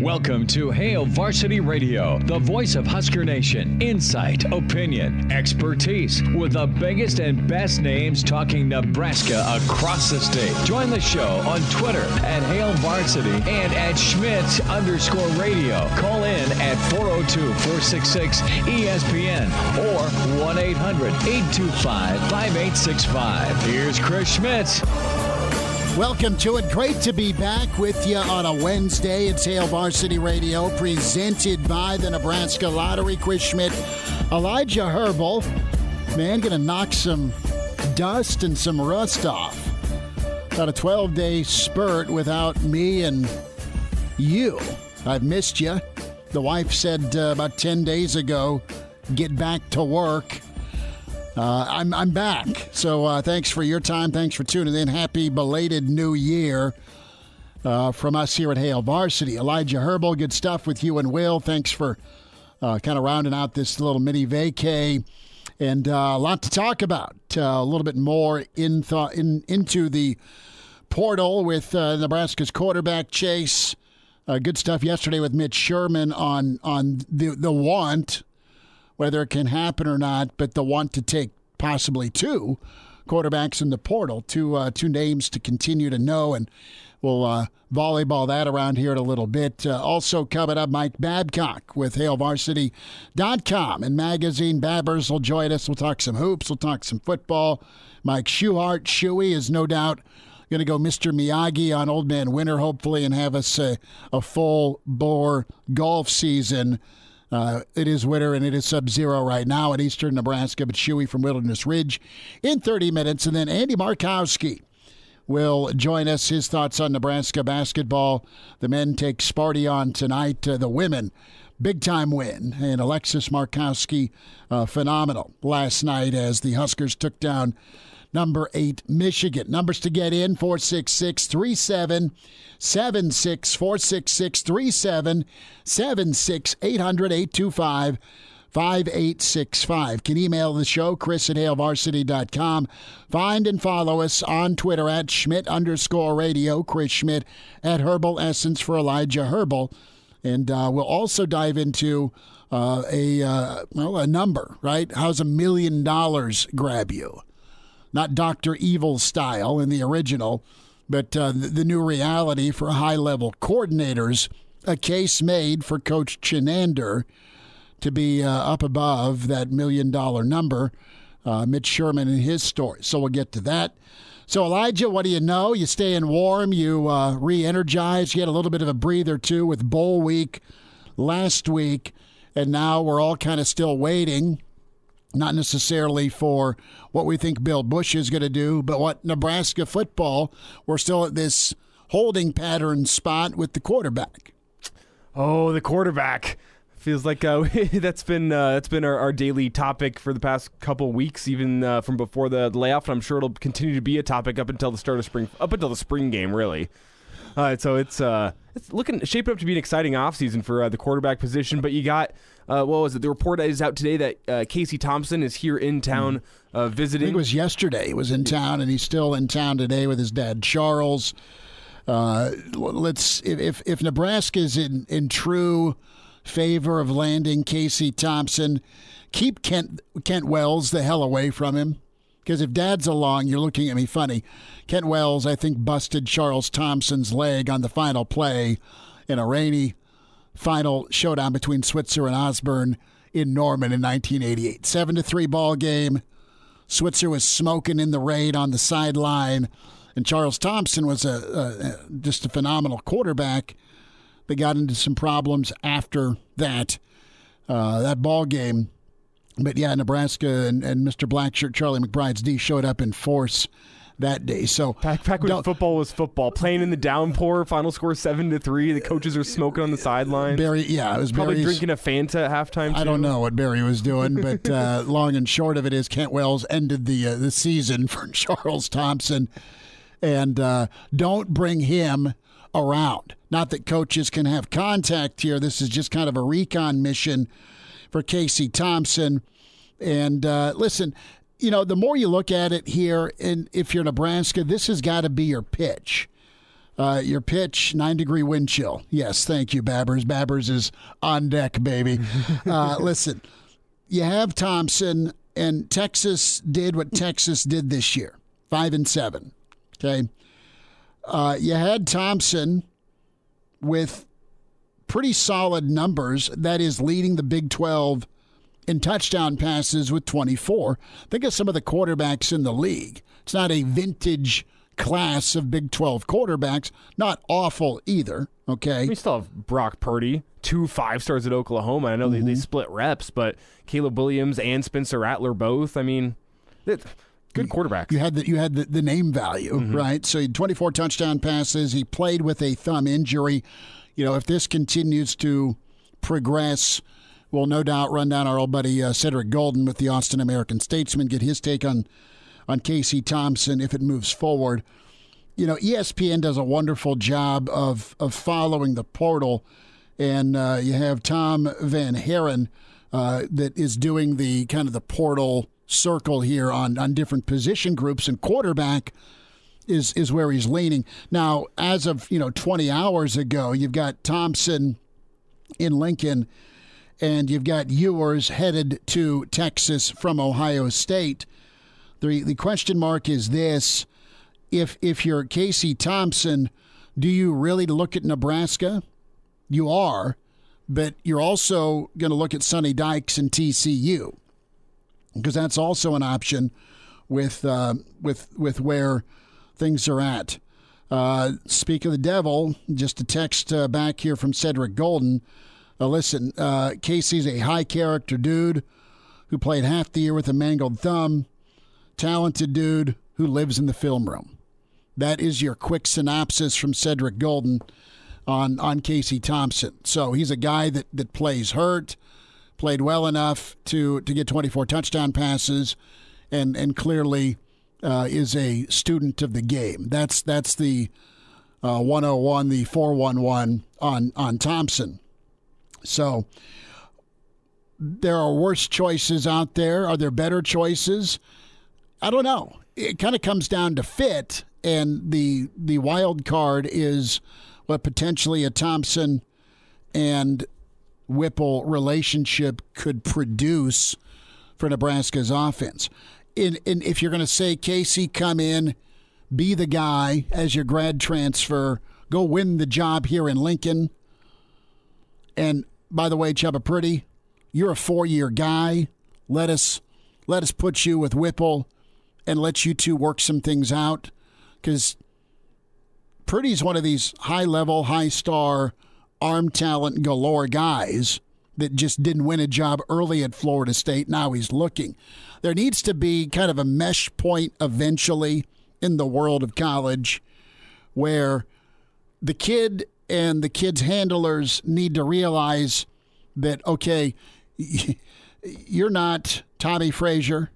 Welcome to Hail Varsity Radio, the voice of Husker Nation. Insight, opinion, expertise, with the biggest and best names talking Nebraska across the state. Join the show on Twitter at Hail Varsity and at Schmidt_radio. Call in at 402-466-ESPN or 1-800-825-5865. Here's Chris Schmidt. Welcome to it. Great to be back with you on a Wednesday. It's Hail Varsity Radio, presented by the Nebraska Lottery. Chris Schmidt, Elijah Herbel. Man, going to knock some dust and some rust off. About a 12-day spurt without me and you. I've missed you. The wife said about 10 days ago, get back to work. I'm back. So thanks for your time. Thanks for tuning in. Happy belated New Year from us here at Hail Varsity. Elijah Herbel, good stuff with you and Will. Thanks for kind of rounding out this little mini vacay. And a lot to talk about. A little bit more into the portal with Nebraska's quarterback chase. Good stuff yesterday with Mitch Sherman on the want, whether it can happen or not, but the want to take possibly two quarterbacks in the portal, two names to continue to know, and we'll volleyball that around here in a little bit. Also coming up, Mike Babcock with HailVarsity.com and magazine. Babbers will join us. We'll talk some hoops. We'll talk some football. Mike Schuchart, Shuey, is no doubt going to go Mr. Miyagi on Old Man Winter, hopefully, and have us a full-bore golf season. It is winter and it is sub-zero right now in eastern Nebraska, but Shuey from Wilderness Ridge in 30 minutes. And then Andy Markowski will join us. His thoughts on Nebraska basketball. The men take Sparty on tonight. The women, big-time win. And Alexis Markowski, phenomenal last night as the Huskers took down number 8 Michigan. Numbers to get in, 466-3776, 466-3776, 800-825-5865. Can email the show, chris@hailvarsity.com. Find and follow us on Twitter at Schmidt_radio, Chris Schmidt, at Herbal Essence for Elijah Herbel. And we'll also dive into a number, right? How's $1 million grab you? Not Dr. Evil style in the original, but the new reality for high-level coordinators. A case made for Coach Chinander to be up above that $1 million number. Mitch Sherman and his story. So we'll get to that. So, Elijah, what do you know? You staying warm. You re-energized. You had a little bit of a breather, too, with bowl week last week. And now we're all kind of still waiting. Not necessarily for what we think Bill Busch is going to do, but what Nebraska football, we're still at this holding pattern spot with the quarterback. Oh, the quarterback. Feels like that's been our daily topic for the past couple weeks, even from before the layoff. And I'm sure it'll continue to be a topic up until the start of spring, up until the spring game, really. So it's shaping up to be an exciting offseason for the quarterback position. But you got, what was it? The report is out today that Casey Thompson is here in town visiting. I think it was yesterday. He was in town, and he's still in town today with his dad, Charles. If Nebraska is in true favor of landing Casey Thompson, keep Kent Wells the hell away from him. Because if Dad's along, you're looking at me funny. Kent Wells, I think, busted Charles Thompson's leg on the final play in a rainy final showdown between Switzer and Osborne in Norman in 1988. 7-3 ball game. Switzer was smoking in the rain on the sideline, and Charles Thompson was just a phenomenal quarterback. They got into some problems after that ball game. But, yeah, Nebraska and Mr. Blackshirt, Charlie McBride's D, showed up in force that day. So back when football was football, playing in the downpour, final score 7-3. The coaches are smoking on the sideline. Barry, yeah, it was probably drinking a Fanta at halftime. I don't know what Barry was doing, but long and short of it is Kent Wells ended the season for Charles Thompson, and don't bring him around. Not that coaches can have contact here. This is just kind of a recon mission for Casey Thompson. And listen, the more you look at it here, and if you're Nebraska, this has got to be your pitch. Your pitch, 9-degree wind chill. Yes, thank you, Babbers. Babbers is on deck, baby. Listen, you have Thompson, and Texas did what Texas did this year, 5-7. Okay, you had Thompson with pretty solid numbers. That is leading the Big 12 in touchdown passes with 24. Think of some of the quarterbacks in the league. It's not a vintage class of Big 12 quarterbacks. Not awful either, okay? We still have Brock Purdy, 2 5-stars at Oklahoma. I know they split reps, but Caleb Williams and Spencer Rattler both. I mean, good quarterbacks. You had the name value, right? So he had 24 touchdown passes. He played with a thumb injury. You know, if this continues to progress, we'll no doubt run down our old buddy Cedric Golden with the Austin American-Statesman, get his take on Casey Thompson if it moves forward. You know, ESPN does a wonderful job of following the portal, and you have Tom Van Haren that is doing the kind of the portal circle here on different position groups, and quarterback is where he's leaning. Now, as of 20 hours ago, you've got Thompson in Lincoln, and you've got Ewers headed to Texas from Ohio State. The question mark is this: if you're Casey Thompson, do you really look at Nebraska? You are, but you're also going to look at Sonny Dykes and TCU, because that's also an option with where things are at. Speak of the devil, just a text back here from Cedric Golden. Listen, Casey's a high-character dude who played half the year with a mangled thumb. Talented dude who lives in the film room. That is your quick synopsis from Cedric Golden on Casey Thompson. So he's a guy that plays hurt, played well enough to get 24 touchdown passes, and clearly is a student of the game. That's the 101, the 411 on Thompson. So there are worse choices out there. Are there better choices? I don't know. It kind of comes down to fit, and the wild card is what potentially a Thompson and Whipple relationship could produce for Nebraska's offense. And if you're going to say, Casey, come in, be the guy as your grad transfer, go win the job here in Lincoln. And by the way, Chubba Purdy, you're a 4-year guy. Let us put you with Whipple and let you two work some things out, because Purdy's one of these high-level, high-star, arm talent galore guys that just didn't win a job early at Florida State. Now he's looking. There needs to be kind of a mesh point eventually in the world of college where the kid and the kid's handlers need to realize that, okay, you're not Tommy Frazier,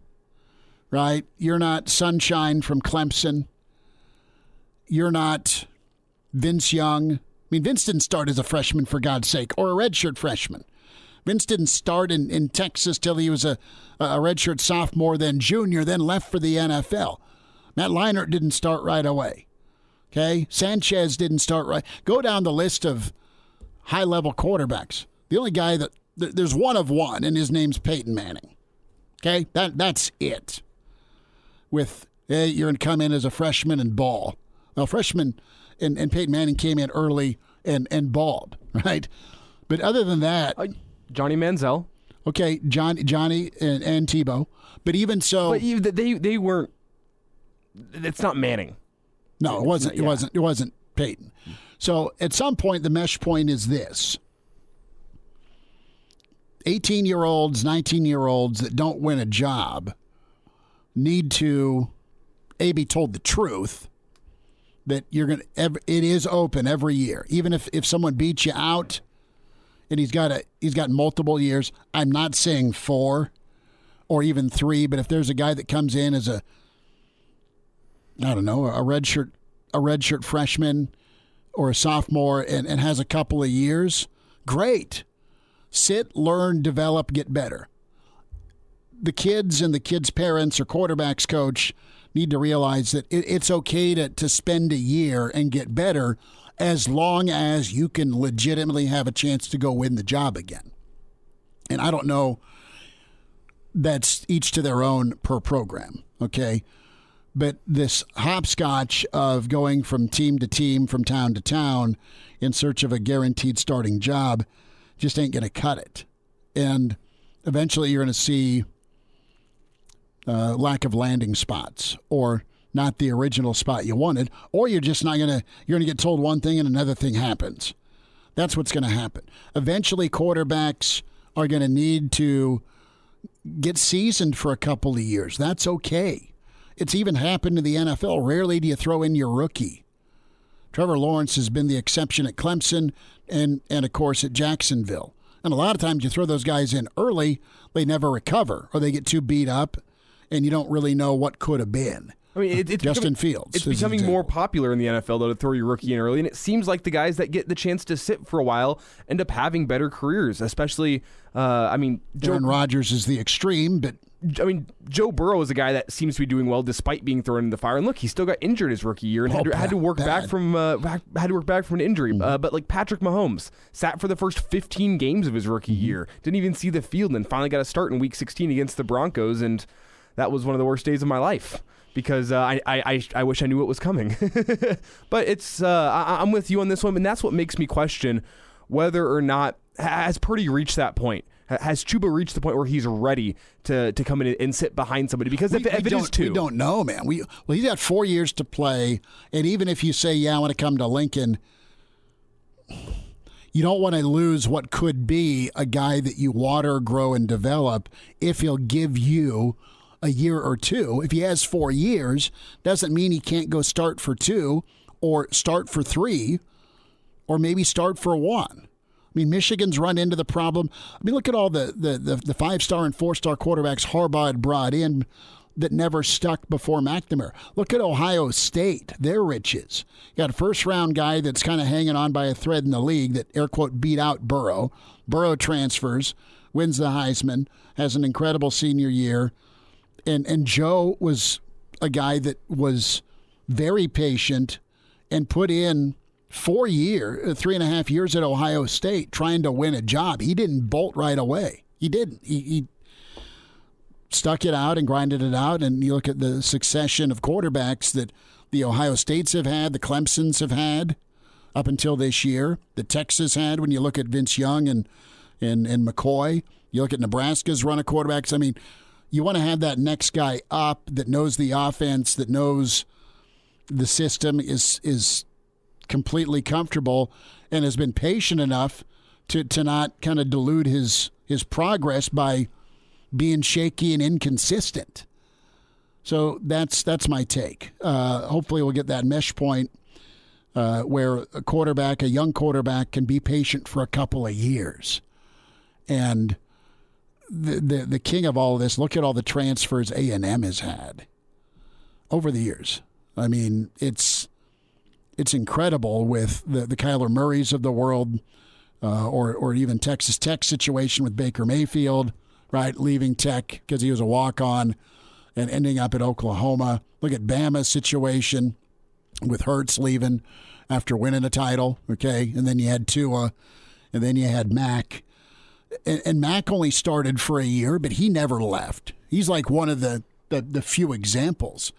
right? You're not Sunshine from Clemson. You're not Vince Young. I mean, Vince didn't start as a freshman, for God's sake, or a redshirt freshman. Vince didn't start in Texas till he was a redshirt sophomore, then junior, then left for the NFL. Matt Leinart didn't start right away. Okay? Sanchez didn't start right. Go down the list of high-level quarterbacks. The only guy there's one of one, and his name's Peyton Manning. Okay? That's it. With, hey, you're going to come in as a freshman and ball. Well, freshman and Peyton Manning came in early and balled, right? But other than that... Johnny Manziel. Okay, Johnny and Tebow. But even so... But they weren't... It's not Manning. No, it wasn't. It wasn't Peyton. So at some point, the mesh point is this. 18-year-olds, 19-year-olds that don't win a job need to, be told the truth that it is open every year. Even if someone beats you out and he's got multiple years, I'm not saying 4 or even 3, but if there's a guy that comes in as a redshirt freshman or a sophomore and has a couple of years, great. Sit, learn, develop, get better. The kids and the kids' parents or quarterbacks coach need to realize that it's okay to spend a year and get better as long as you can legitimately have a chance to go win the job again. And I don't know, that's each to their own per program, okay? But this hopscotch of going from team to team, from town to town in search of a guaranteed starting job just ain't going to cut it. And eventually you're going to see lack of landing spots, or not the original spot you wanted, or you're just not going to, you're going to get told one thing and another thing happens. That's what's going to happen. Eventually quarterbacks are going to need to get seasoned for a couple of years. That's okay. It's even happened in the NFL. Rarely do you throw in your rookie. Trevor Lawrence has been the exception at Clemson and of course, at Jacksonville. And a lot of times you throw those guys in early, they never recover, or they get too beat up, and you don't really know what could have been. I mean, it's Justin Fields. It's becoming more popular in the NFL, though, to throw your rookie in early, and it seems like the guys that get the chance to sit for a while end up having better careers, especially, Aaron Rodgers is the extreme, but Joe Burrow is a guy that seems to be doing well despite being thrown in the fire. And look, he still got injured his rookie year and had to work back from an injury. But like Patrick Mahomes sat for the first 15 games of his rookie year, didn't even see the field, and then finally got a start in Week 16 against the Broncos, and that was one of the worst days of my life because I wish I knew what was coming. But it's I'm with you on this one, and that's what makes me question whether or not has Purdy reached that point. Has Chubba reached the point where he's ready to come in and sit behind somebody? Because if it is two, we don't know, man. He's got 4 years to play, and even if you say, "Yeah, I want to come to Lincoln," you don't want to lose what could be a guy that you water, grow, and develop. If he'll give you a year or two, if he has 4 years, doesn't mean he can't go start for 2, or start for 3, or maybe start for 1. I mean, Michigan's run into the problem. I mean, look at all the 5-star and 4-star quarterbacks Harbaugh had brought in that never stuck before McNamara. Look at Ohio State. They're riches. You got a first-round guy that's kind of hanging on by a thread in the league that, air quote, beat out Burrow. Burrow transfers, wins the Heisman, has an incredible senior year. And Joe was a guy that was very patient and put in 3.5 years at Ohio State trying to win a job. He didn't bolt right away. He didn't. He stuck it out and grinded it out. And you look at the succession of quarterbacks that the Ohio States have had, the Clemsons have had up until this year, the Texas had when you look at Vince Young and McCoy. You look at Nebraska's run of quarterbacks. I mean, you want to have that next guy up that knows the offense, that knows the system, is completely comfortable, and has been patient enough to not kind of dilute his progress by being shaky and inconsistent. So that's my take. Hopefully we'll get that mesh point where a young quarterback can be patient for a couple of years. And the king of all of this, look at all the transfers A&M has had over the years. I mean, it's incredible with the Kyler Murrays of the world, or even Texas Tech situation with Baker Mayfield, right, leaving Tech because he was a walk-on and ending up at Oklahoma. Look at Bama's situation with Hurts leaving after winning a title, okay? And then you had Tua, and then you had Mac. And Mac only started for a year, but he never left. He's like one of the few examples.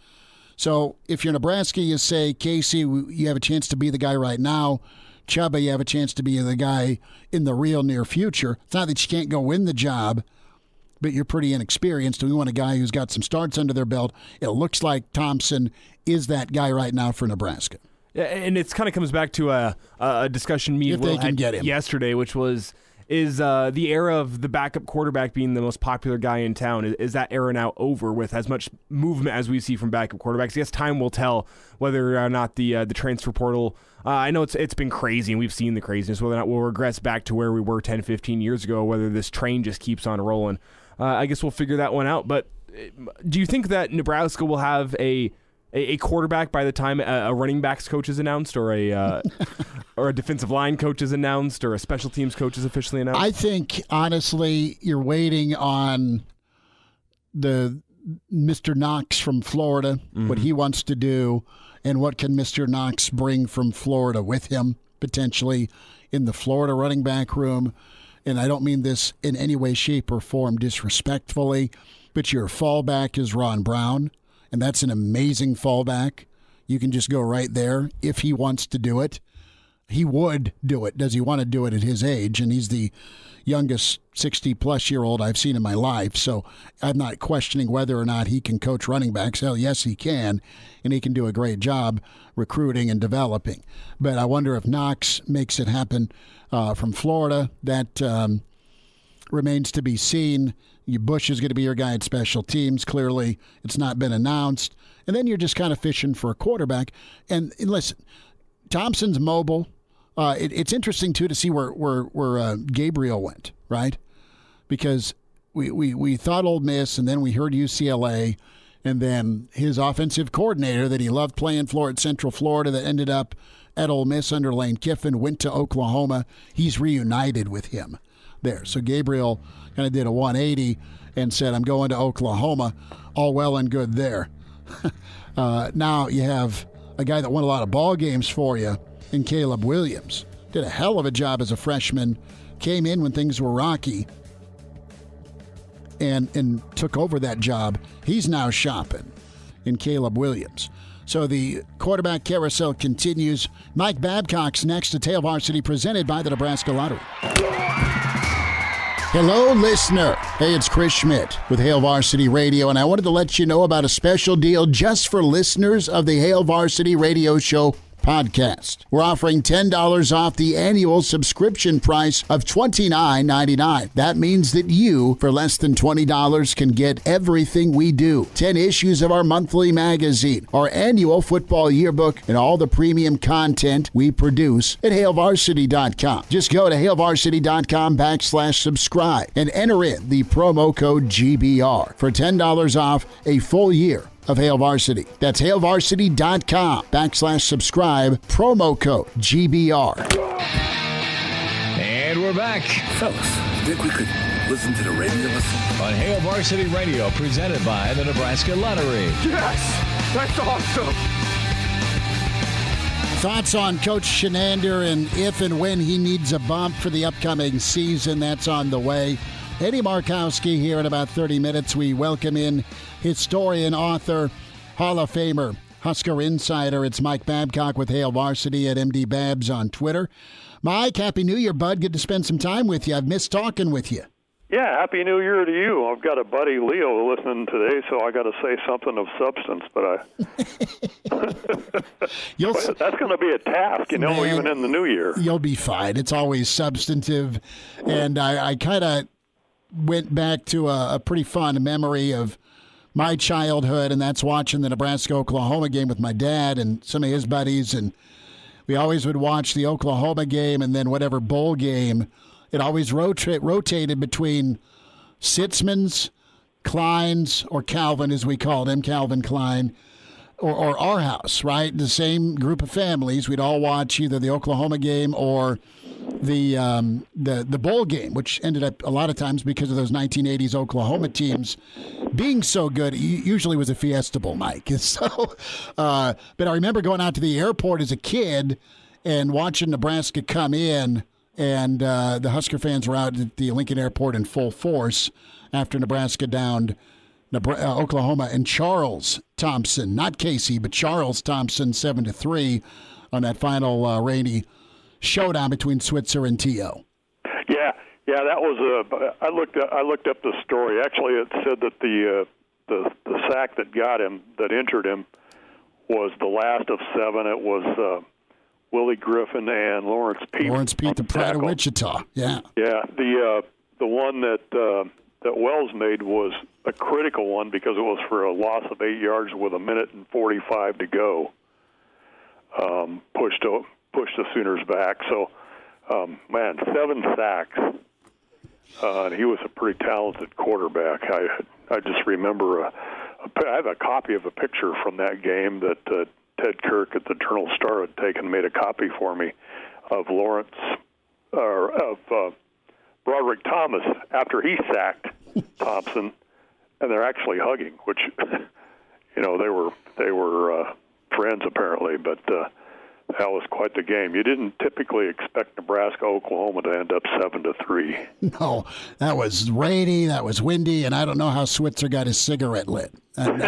So if you're Nebraska, you say, Casey, you have a chance to be the guy right now. Chubba, you have a chance to be the guy in the real near future. It's not that you can't go win the job, but you're pretty inexperienced. We want a guy who's got some starts under their belt. It looks like Thompson is that guy right now for Nebraska. Yeah, and it kind of comes back to a discussion me and Will had yesterday, which was, is the era of the backup quarterback being the most popular guy in town, is that era now over with as much movement as we see from backup quarterbacks? I guess time will tell whether or not the transfer portal, I know it's been crazy and we've seen the craziness, whether or not we'll regress back to where we were 10, 15 years ago, whether this train just keeps on rolling. I guess we'll figure that one out. But do you think that Nebraska will have a quarterback by the time a running backs coach is announced, or a defensive line coach is announced, or a special teams coach is officially announced? I think, honestly, you're waiting on the Mr. Knox from Florida, what he wants to do, and what can Mr. Knox bring from Florida with him, potentially, in the Florida running back room. And I don't mean this in any way, shape, or form disrespectfully, but your fallback is Ron Brown, and that's an amazing fallback. You can just go right there if he wants to do it. He would do it. Does he want to do it at his age? And he's the youngest 60-plus-year-old I've seen in my life, so I'm not questioning whether or not he can coach running backs. Hell, yes, he can, and he can do a great job recruiting and developing. But I wonder if Knox makes it happen from Florida. That remains to be seen. Bush is going to be your guy at special teams. Clearly, it's not been announced. And then you're just kind of fishing for a quarterback. And listen, Thompson's mobile. It's interesting, too, to see where Gabriel went, right? Because we thought Ole Miss, and then we heard UCLA, and then his offensive coordinator that he loved playing for at Central Florida that ended up at Ole Miss under Lane Kiffin went to Oklahoma. He's reunited with him there. So Gabriel kind of did a 180 and said, I'm going to Oklahoma. All well and good there. Now you have a guy that won a lot of ball games for you in Caleb Williams. Did a hell of a job as a freshman. Came in when things were rocky and took over that job. He's now shopping in Caleb Williams. So the quarterback carousel continues. Mike Babcock's next to Tail Varsity, presented by the Nebraska Lottery. Hello, listener. Hey, it's Chris Schmidt with Hail Varsity Radio, and I wanted to let you know about a special deal just for listeners of the Hail Varsity Radio Show podcast. We're offering $10 off the annual subscription price of $29.99. That means that you, for less than $20, can get everything we do. 10 issues of our monthly magazine, our annual football yearbook, and all the premium content we produce at HailVarsity.com. Just go to HailVarsity.com/subscribe and enter in the promo code GBR for $10 off a full year of Hail Varsity. That's HailVarsity.com/subscribe, promo code GBR. And we're back Fellas, think we could listen to the radio on Hail Varsity Radio, presented by the Nebraska Lottery. Yes! That's awesome! Thoughts on Coach Shenander and if and when he needs a bump for the upcoming season. That's on the way. Eddie Markowski here in about 30 minutes. We welcome in historian, author, Hall of Famer, Husker insider. It's Mike Babcock with Hail Varsity at MD Babs on Twitter. Mike, Happy New Year, bud. Good to spend some time with you. I've missed talking with you. Yeah, Happy New Year to you. I've got a buddy, Leo, listening today, so I got to say something of substance, but that's going to be a task, man, even in the new year. You'll be fine. It's always substantive, and I kind of went back to a pretty fond memory of my childhood, and that's watching the Nebraska-Oklahoma game with my dad and some of his buddies, and we always would watch the Oklahoma game and then whatever bowl game. It always rotated between Sitzman's, Klein's, or Calvin, as we called him, Calvin Klein, or our house, right? The same group of families. We'd all watch either the Oklahoma game or the bowl game, which ended up a lot of times because of those 1980s Oklahoma teams being so good. It usually was a Fiesta Bowl, Mike. So, but I remember going out to the airport as a kid and watching Nebraska come in. And the Husker fans were out at the Lincoln Airport in full force after Nebraska downed Oklahoma, and Charles Thompson, not Casey, but Charles Thompson, 7-3 on that final rainy showdown between Switzer and T.O. Yeah, that was I looked up the story. Actually, it said that the sack that injured him, was the last of 7. It was Willie Griffin and Lawrence Pete. Lawrence Pete, the pride of Wichita. Yeah. Yeah. The one that Wells made was a critical one because it was for a loss of 8 yards with 1:45 to go. Pushed the Sooners back. So, 7 sacks. And he was a pretty talented quarterback. I just remember I have a copy of a picture from that game that Ted Kirk at the Journal-Star had taken and made a copy for me of Broderick Thomas after he sacked Thompson and they're actually hugging, which they were friends apparently, but that was quite the game. You didn't typically expect Nebraska-Oklahoma to end up 7-3. No, that was rainy, that was windy, and I don't know how Switzer got his cigarette lit. I'll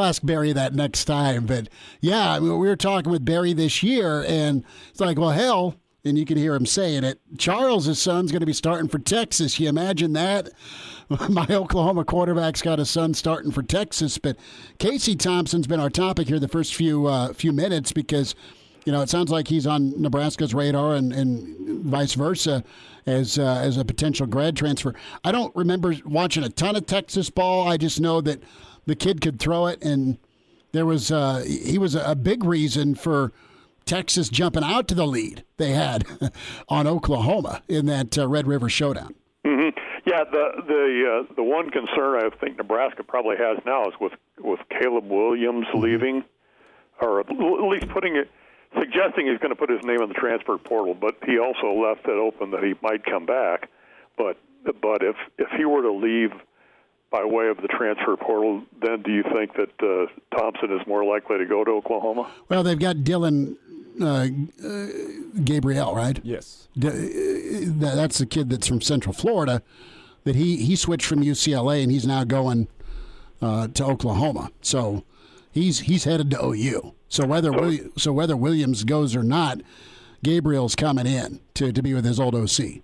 ask Barry that next time. But yeah, I mean, we were talking with Barry this year, and it's like, well, hell, and you can hear him saying it, Charles' son's going to be starting for Texas. You imagine that? My Oklahoma quarterback's got a son starting for Texas. But Casey Thompson's been our topic here the first few minutes because, it sounds like he's on Nebraska's radar and vice versa as a potential grad transfer. I don't remember watching a ton of Texas ball. I just know that the kid could throw it, and he was a big reason for Texas jumping out to the lead they had on Oklahoma in that Red River Showdown. Mm-hmm. Yeah, the one concern I think Nebraska probably has now is with Caleb Williams leaving, or at least suggesting he's going to put his name in the transfer portal. But he also left it open that he might come back. But if he were to leave by way of the transfer portal, then do you think that Thompson is more likely to go to Oklahoma? Well, they've got Dylan Gabriel, right? Yes. That's the kid that's from Central Florida. That he switched from UCLA and he's now going to Oklahoma. So he's headed to OU. So whether Williams goes or not, Gabriel's coming in to be with his old OC.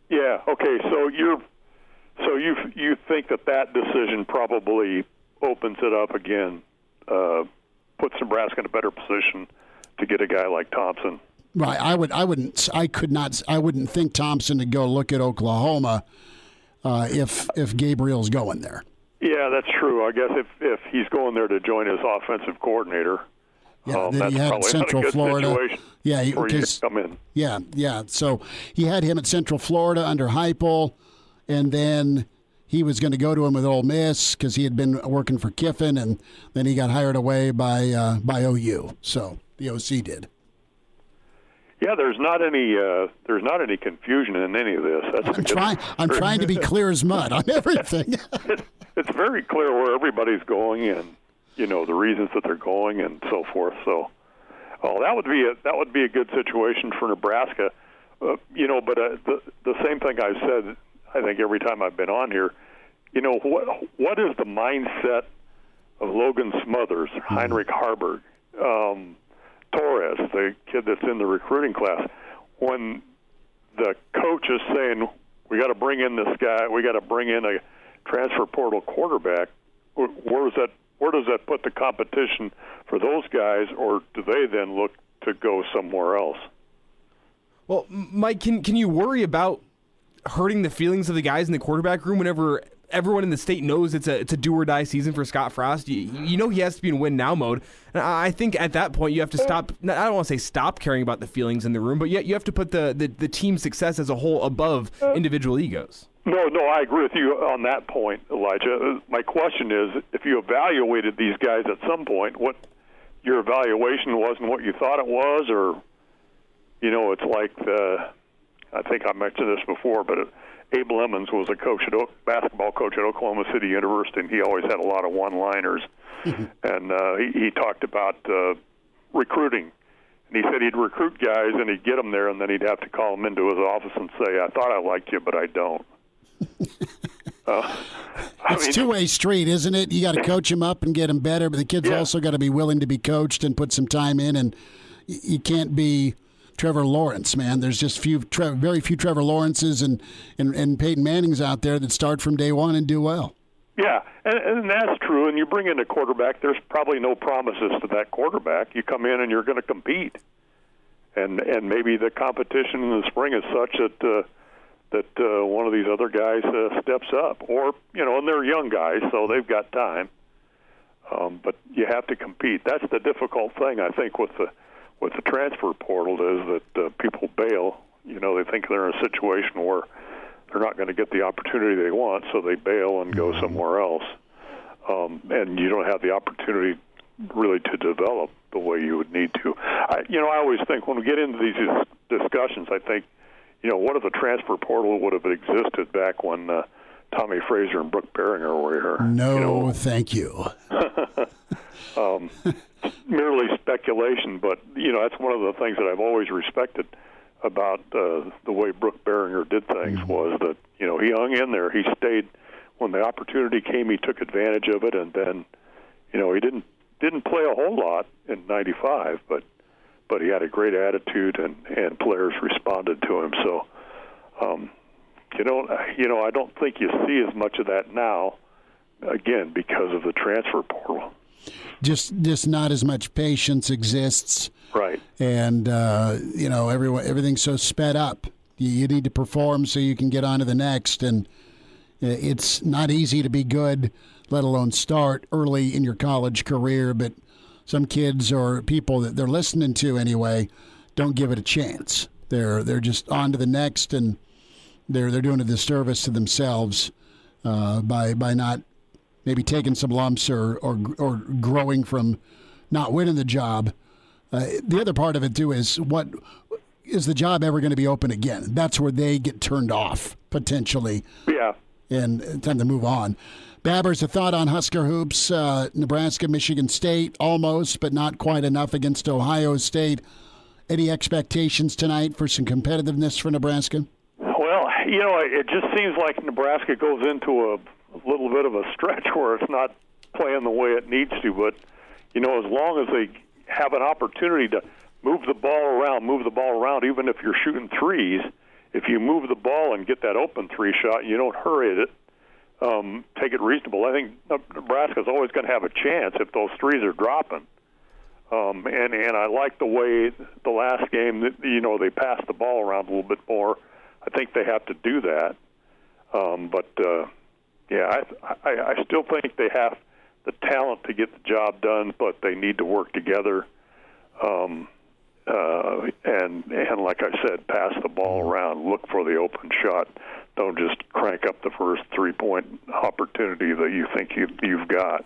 Yeah. Okay. So you think that decision probably opens it up again, puts Nebraska in a better position to get a guy like Thompson. Right. I wouldn't think Thompson to go look at Oklahoma if Gabriel's going there. Yeah, that's true. I guess if he's going there to join his offensive coordinator, then that's he had probably Central not a good Florida. situation for you to come in. Yeah. So he had him at Central Florida under Heupel, and then he was going to go to him with Ole Miss because he had been working for Kiffin, and then he got hired away by OU. So the OC did. Yeah, there's not any confusion in any of this. I'm trying to be clear as mud on everything. It's very clear where everybody's going, and the reasons that they're going, and so forth. So, that would be a good situation for Nebraska. But the same thing I've said, I think every time I've been on here. What is the mindset of Logan Smothers, Heinrich Harburg, Torres, the kid that's in the recruiting class, when the coach is saying, we got to bring in this guy, we got to bring in a transfer portal quarterback, where does that put the competition for those guys, or do they then look to go somewhere else? Well, Mike, can you worry about hurting the feelings of the guys in the quarterback room whenever everyone in the state knows it's a do-or-die season for Scott Frost? You know he has to be in win-now mode. And I think at that point you have to stop – I don't want to say stop caring about the feelings in the room, but you have to put the team's success as a whole above individual egos. No, I agree with you on that point, Elijah. My question is, if you evaluated these guys at some point, what your evaluation wasn't what you thought it was, or, it's like I think I mentioned this before, but Abe Lemons was a basketball coach at Oklahoma City University, and he always had a lot of one-liners. And he talked about recruiting. And he said he'd recruit guys, and he'd get them there, and then he'd have to call them into his office and say, I thought I liked you, but I don't. It's a two-way street, isn't it? You got to coach them up and get them better, but the kids also got to be willing to be coached and put some time in, and you can't be Trevor Lawrence, man. There's just very few Trevor Lawrences and Peyton Mannings out there that start from day one and do well. Yeah, and that's true. And you bring in a quarterback, there's probably no promises to that quarterback. You come in and you're going to compete. And maybe the competition in the spring is such that one of these other guys steps up. Or, and they're young guys, so they've got time. But you have to compete. That's the difficult thing, I think, with the transfer portal is that people bail. They think they're in a situation where they're not going to get the opportunity they want, so they bail and go somewhere else. And you don't have the opportunity really to develop the way you would need to. I always think when we get into these discussions, I think, what if the transfer portal would have existed back when Tommy Fraser and Brooke Behringer were here. No, thank you. Merely speculation, but that's one of the things that I've always respected about the way Brooke Behringer did things was that he hung in there. He stayed when the opportunity came. He took advantage of it, and then he didn't play a whole lot in '95, but he had a great attitude, and players responded to him. So, I don't think you see as much of that now, again, because of the transfer portal. Just not as much patience exists. Right. And, everything's so sped up. You need to perform so you can get on to the next. And it's not easy to be good, let alone start early in your college career. But some kids or people that they're listening to anyway don't give it a chance. They're just on to the next, and they're doing a disservice to themselves by not maybe taking some lumps or growing from not winning the job. The other part of it, too, is what is the job ever going to be open again? That's where they get turned off, potentially. Yeah. And time to move on. Babbers, a thought on Husker hoops. Nebraska, Michigan State, almost, but not quite enough against Ohio State. Any expectations tonight for some competitiveness for Nebraska? Well, it just seems like Nebraska goes into a little bit of a stretch where it's not playing the way it needs to. But, as long as they have an opportunity to move the ball around, even if you're shooting threes, if you move the ball and get that open three shot, you don't hurry it, take it reasonable. I think Nebraska's always going to have a chance if those threes are dropping. And I like the way the last game, they passed the ball around a little bit more. I think they have to do that. I still think they have the talent to get the job done, but they need to work together. And like I said, pass the ball around, look for the open shot. Don't just crank up the first 3-point opportunity that you think you've got.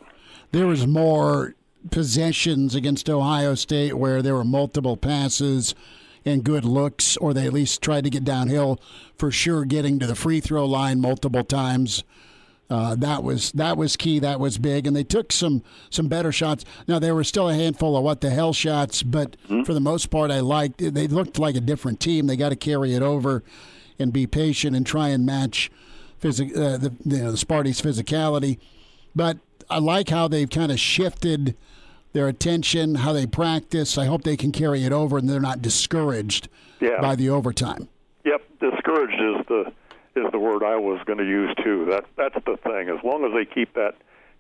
There was more possessions against Ohio State where there were multiple passes and good looks, or they at least tried to get downhill, for sure getting to the free throw line multiple times. That was key. That was big, and they took some better shots. Now there were still a handful of what the hell shots, but for the most part, I liked. They looked like a different team. They got to carry it over and be patient and try and match the Sparty's physicality. But I like how they've kind of shifted their attention, how they practice. I hope they can carry it over and they're not discouraged by the overtime. Yep, discouraged is the word I was going to use too. That's the thing. As long as they keep that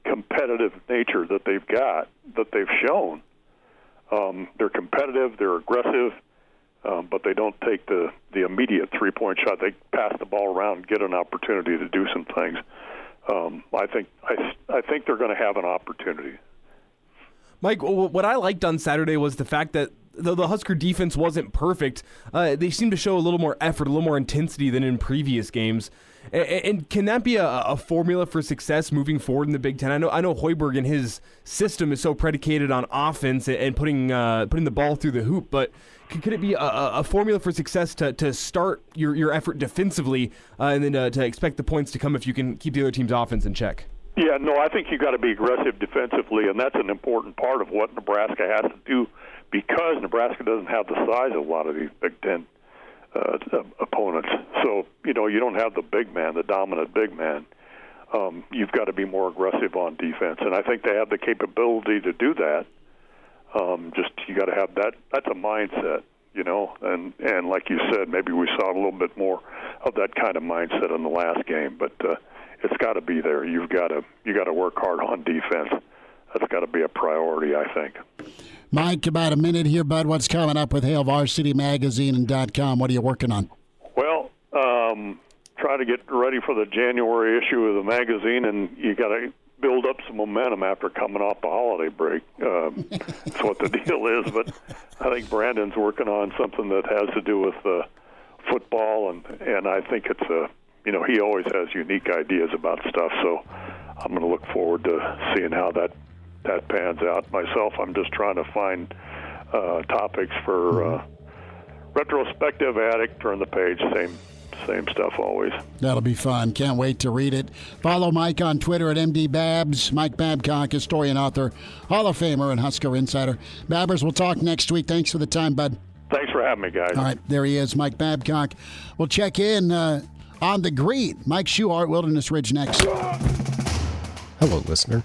competitive nature that they've got, that they've shown, they're competitive, they're aggressive, but they don't take the immediate 3-point shot. They pass the ball around and get an opportunity to do some things. I think they're going to have an opportunity. Mike, what I liked on Saturday was the fact that though the Husker defense wasn't perfect, they seemed to show a little more effort, a little more intensity than in previous games. And can that be a formula for success moving forward in the Big Ten? I know Hoiberg and his system is so predicated on offense and putting the ball through the hoop, but could it be a formula for success to start your effort defensively and then to expect the points to come if you can keep the other team's offense in check? Yeah, no, I think you got to be aggressive defensively, and that's an important part of what Nebraska has to do because Nebraska doesn't have the size of a lot of these Big Ten opponents. So, you don't have the big man, the dominant big man. You've got to be more aggressive on defense, and I think they have the capability to do that. You got to have that. That's a mindset, and like you said, maybe we saw a little bit more of that kind of mindset in the last game, but it's got to be there. You got to work hard on defense. That's got to be a priority, I think. Mike, about a minute here, bud. What's coming up with Hail Varsity Magazine and .com? What are you working on? Well, trying to get ready for the January issue of the magazine, and you got to build up some momentum after coming off the holiday break. That's what the deal is. But I think Brandon's working on something that has to do with football, and I think it's he always has unique ideas about stuff. So I'm going to look forward to seeing how that pans out. Myself, I'm just trying to find topics for retrospective addict, turn the page, Same stuff always. That'll be fun. Can't wait to read it. Follow Mike on Twitter at MDBabs. Mike Babcock, historian, author, Hall of Famer, and Husker Insider. Babbers, we'll talk next week. Thanks for the time, bud. Thanks for having me, guys. All right, there he is, Mike Babcock. We'll check in on the green. Mike Schuchart, Wilderness Ridge next. Hello, listener.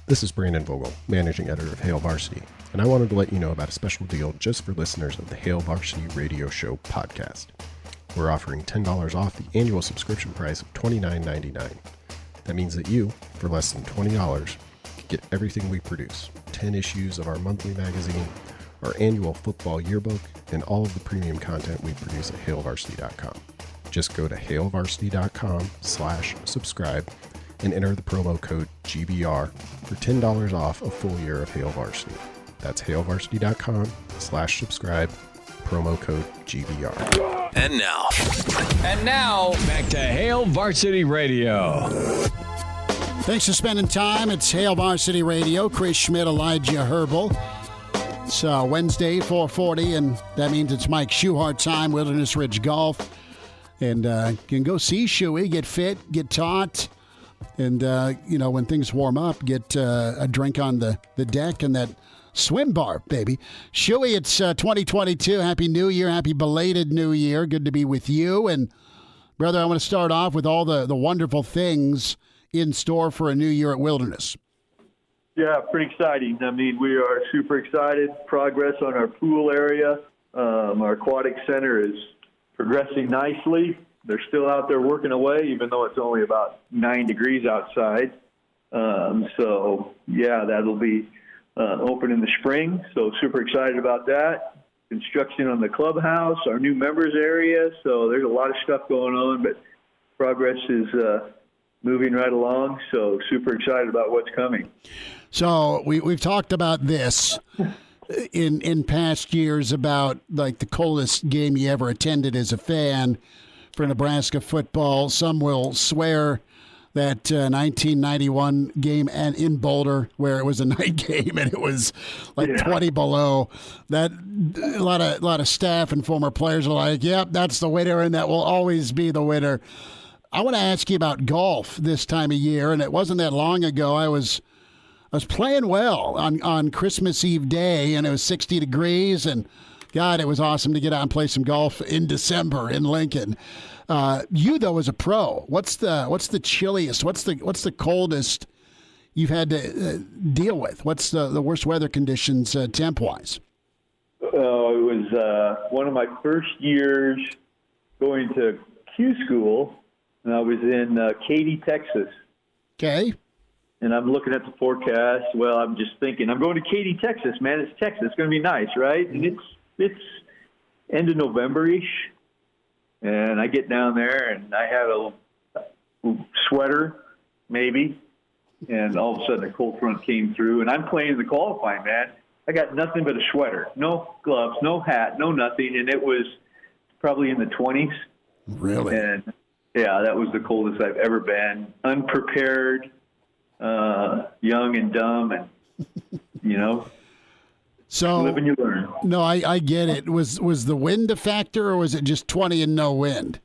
This is Brandon Vogel, managing editor of Hail Varsity, and I wanted to let you know about a special deal just for listeners of the Hail Varsity Radio Show podcast. We're offering $10 off the annual subscription price of $29.99. That means that you, for less than $20, get everything we produce: 10 issues of our monthly magazine, our annual football yearbook, and all of the premium content we produce at hailvarsity.com. Just go to hailvarsity.com/subscribe and enter the promo code GBR for $10 off a full year of Hail Varsity. That's hailvarsity.com/subscribe, promo code GBR. And now, back to Hail Varsity Radio. Thanks for spending time. It's Hail Varsity Radio. Chris Schmidt, Elijah Herbel. It's Wednesday, 4:40, and that means it's Mike Schuchart time, Wilderness Ridge Golf. And you can go see Shuey, get fit, get taught. And, when things warm up, get a drink on the deck and that swim bar, baby. Shuey, it's 2022. Happy New Year. Happy belated New Year. Good to be with you. And, brother, I want to start off with all the wonderful things in store for a new year at Wilderness. Yeah, pretty exciting. I mean, we are super excited. Progress on our pool area. Our aquatic center is progressing nicely. They're still out there working away, even though it's only about 9 degrees outside. That'll be open in the spring. So super excited about that. Construction on the clubhouse, our new members area. So there's a lot of stuff going on, but progress is moving right along. So super excited about what's coming. So we've talked about this in past years about like the coldest game you ever attended as a fan for Nebraska football. Some will swear that 1991 game and in Boulder where it was a night game and it was like 20 below. That a lot of staff and former players are like, "Yep, that's the winner, and that will always be the winner." I want to ask you about golf this time of year, and it wasn't that long ago. I was playing well on Christmas Eve day, and it was 60 degrees, and God, it was awesome to get out and play some golf in December in Lincoln. You though, as a pro, what's the chilliest? What's the coldest you've had to deal with? What's the worst weather conditions temp wise? It was one of my first years going to Q school, and I was in Katy, Texas. Okay. And I'm looking at the forecast. Well, I'm just thinking, I'm going to Katy, Texas, man. It's Texas. It's going to be nice, right? And it's end of November-ish. And I get down there, and I had a sweater, maybe. And all of a sudden, a cold front came through. And I'm playing the qualifying, man. I got nothing but a sweater. No gloves, no hat, no nothing. And it was probably in the 20s. Really? And, yeah, that was the coldest I've ever been. Unprepared. Young and dumb, and so live and you learn. No, I get it. Was the wind a factor, or was it just 20 and no wind?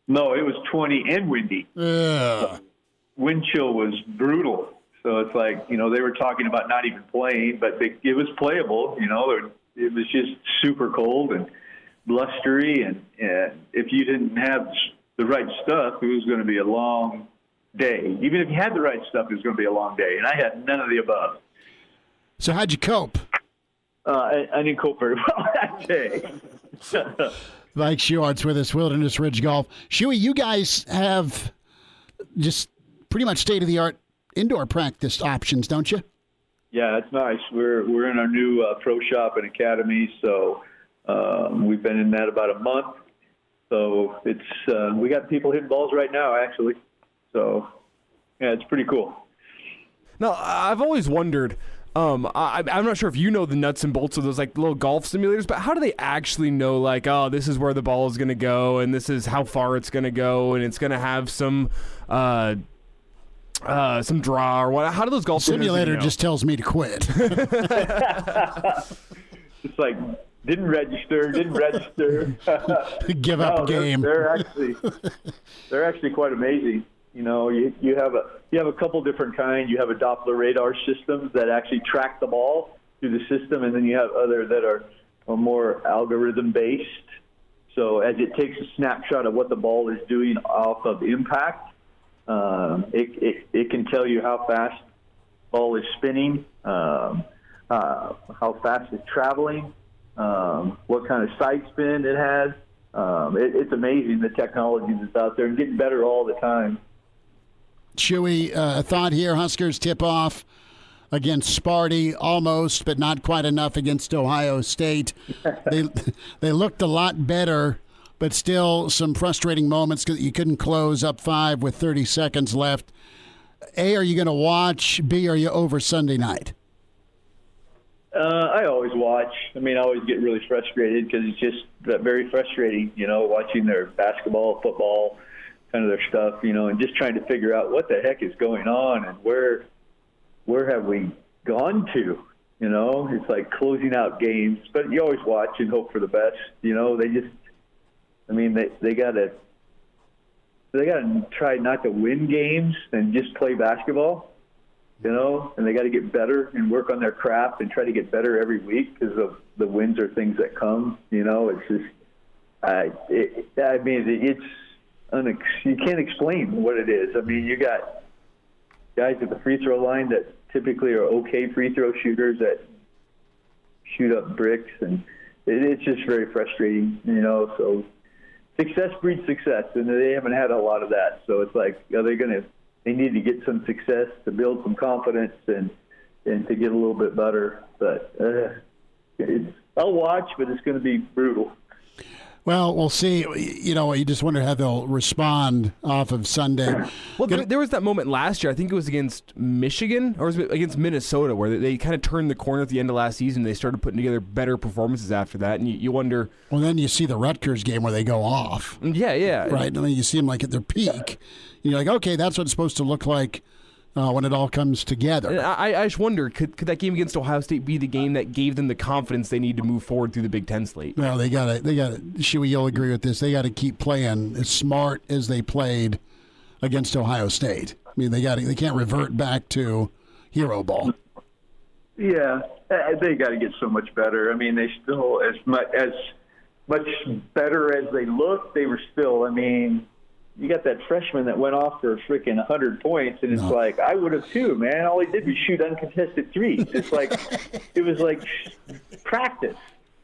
No, it was 20 and windy. Wind chill was brutal. So it's like, they were talking about not even playing, but it was playable. It was just super cold and blustery, and if you didn't have the right stuff, it was going to be a long day. Even if you had the right stuff, it was going to be a long day, and I had none of the above. So how'd you cope? I didn't cope very well that day. Mike Schuchart's with us, Wilderness Ridge Golf. Shuey, you guys have just pretty much state-of-the-art indoor practice options, don't you? Yeah, it's nice. We're in our new pro shop and academy, so we've been in that about a month. So it's we got people hitting balls right now, actually. So, yeah, it's pretty cool. Now, I've always wondered, I'm not sure if you know the nuts and bolts of those like little golf simulators, but how do they actually know, like, oh, this is where the ball is going to go, and this is how far it's going to go, and it's going to have some draw or what? How do those golf simulator just tells me to quit? It's like Didn't register. Give up a game. They're actually quite amazing. You know, you have a couple different kinds. You have a Doppler radar systems that actually track the ball through the system, and then you have other that are more algorithm based. So as it takes a snapshot of what the ball is doing off of impact, it can tell you how fast the ball is spinning, how fast it's traveling, what kind of side spin it has. It's amazing the technology that's out there and getting better all the time. Shuey, a thought here. Huskers tip off against Sparty, almost, but not quite enough against Ohio State. They looked a lot better, but still some frustrating moments because you couldn't close up 5 with 30 seconds left. A, are you going to watch? B, are you over Sunday night? I always watch. I mean, I always get really frustrated because it's just very frustrating, you know, watching their basketball, football, kind of their stuff, you know, and just trying to figure out what the heck is going on and where have we gone to, you know? It's like closing out games, but you always watch and hope for the best, you know? They got to try not to win games and just play basketball. You know, and they got to get better and work on their craft and try to get better every week because the wins are things that come. You know, it's just, you can't explain what it is. I mean, you got guys at the free throw line that typically are okay free throw shooters that shoot up bricks, and it's just very frustrating. You know, so success breeds success, and they haven't had a lot of that. So it's like, are they going to? They need to get some success to build some confidence and to get a little bit better. But I'll watch, but it's going to be brutal. Well, we'll see. You know, you just wonder how they'll respond off of Sunday. Well, there was that moment last year. I think it was against Michigan or was it against Minnesota where they kind of turned the corner at the end of last season. They started putting together better performances after that, and you wonder. Well, then you see the Rutgers game where they go off. Yeah. Right, and then you see them like at their peak. And you're like, okay, that's what it's supposed to look like when it all comes together. I just wonder, could that game against Ohio State be the game that gave them the confidence they need to move forward through the Big Ten slate? Well, they got to. Shuey, you'll agree with this. They got to keep playing as smart as they played against Ohio State. I mean, they can't revert back to hero ball. Yeah, they got to get so much better. I mean, they still as much better as they look. They were still. I mean. You got that freshman that went off for freaking 100 points, and it's like, I would have too, man. All he did was shoot uncontested threes. It's like, it was like practice.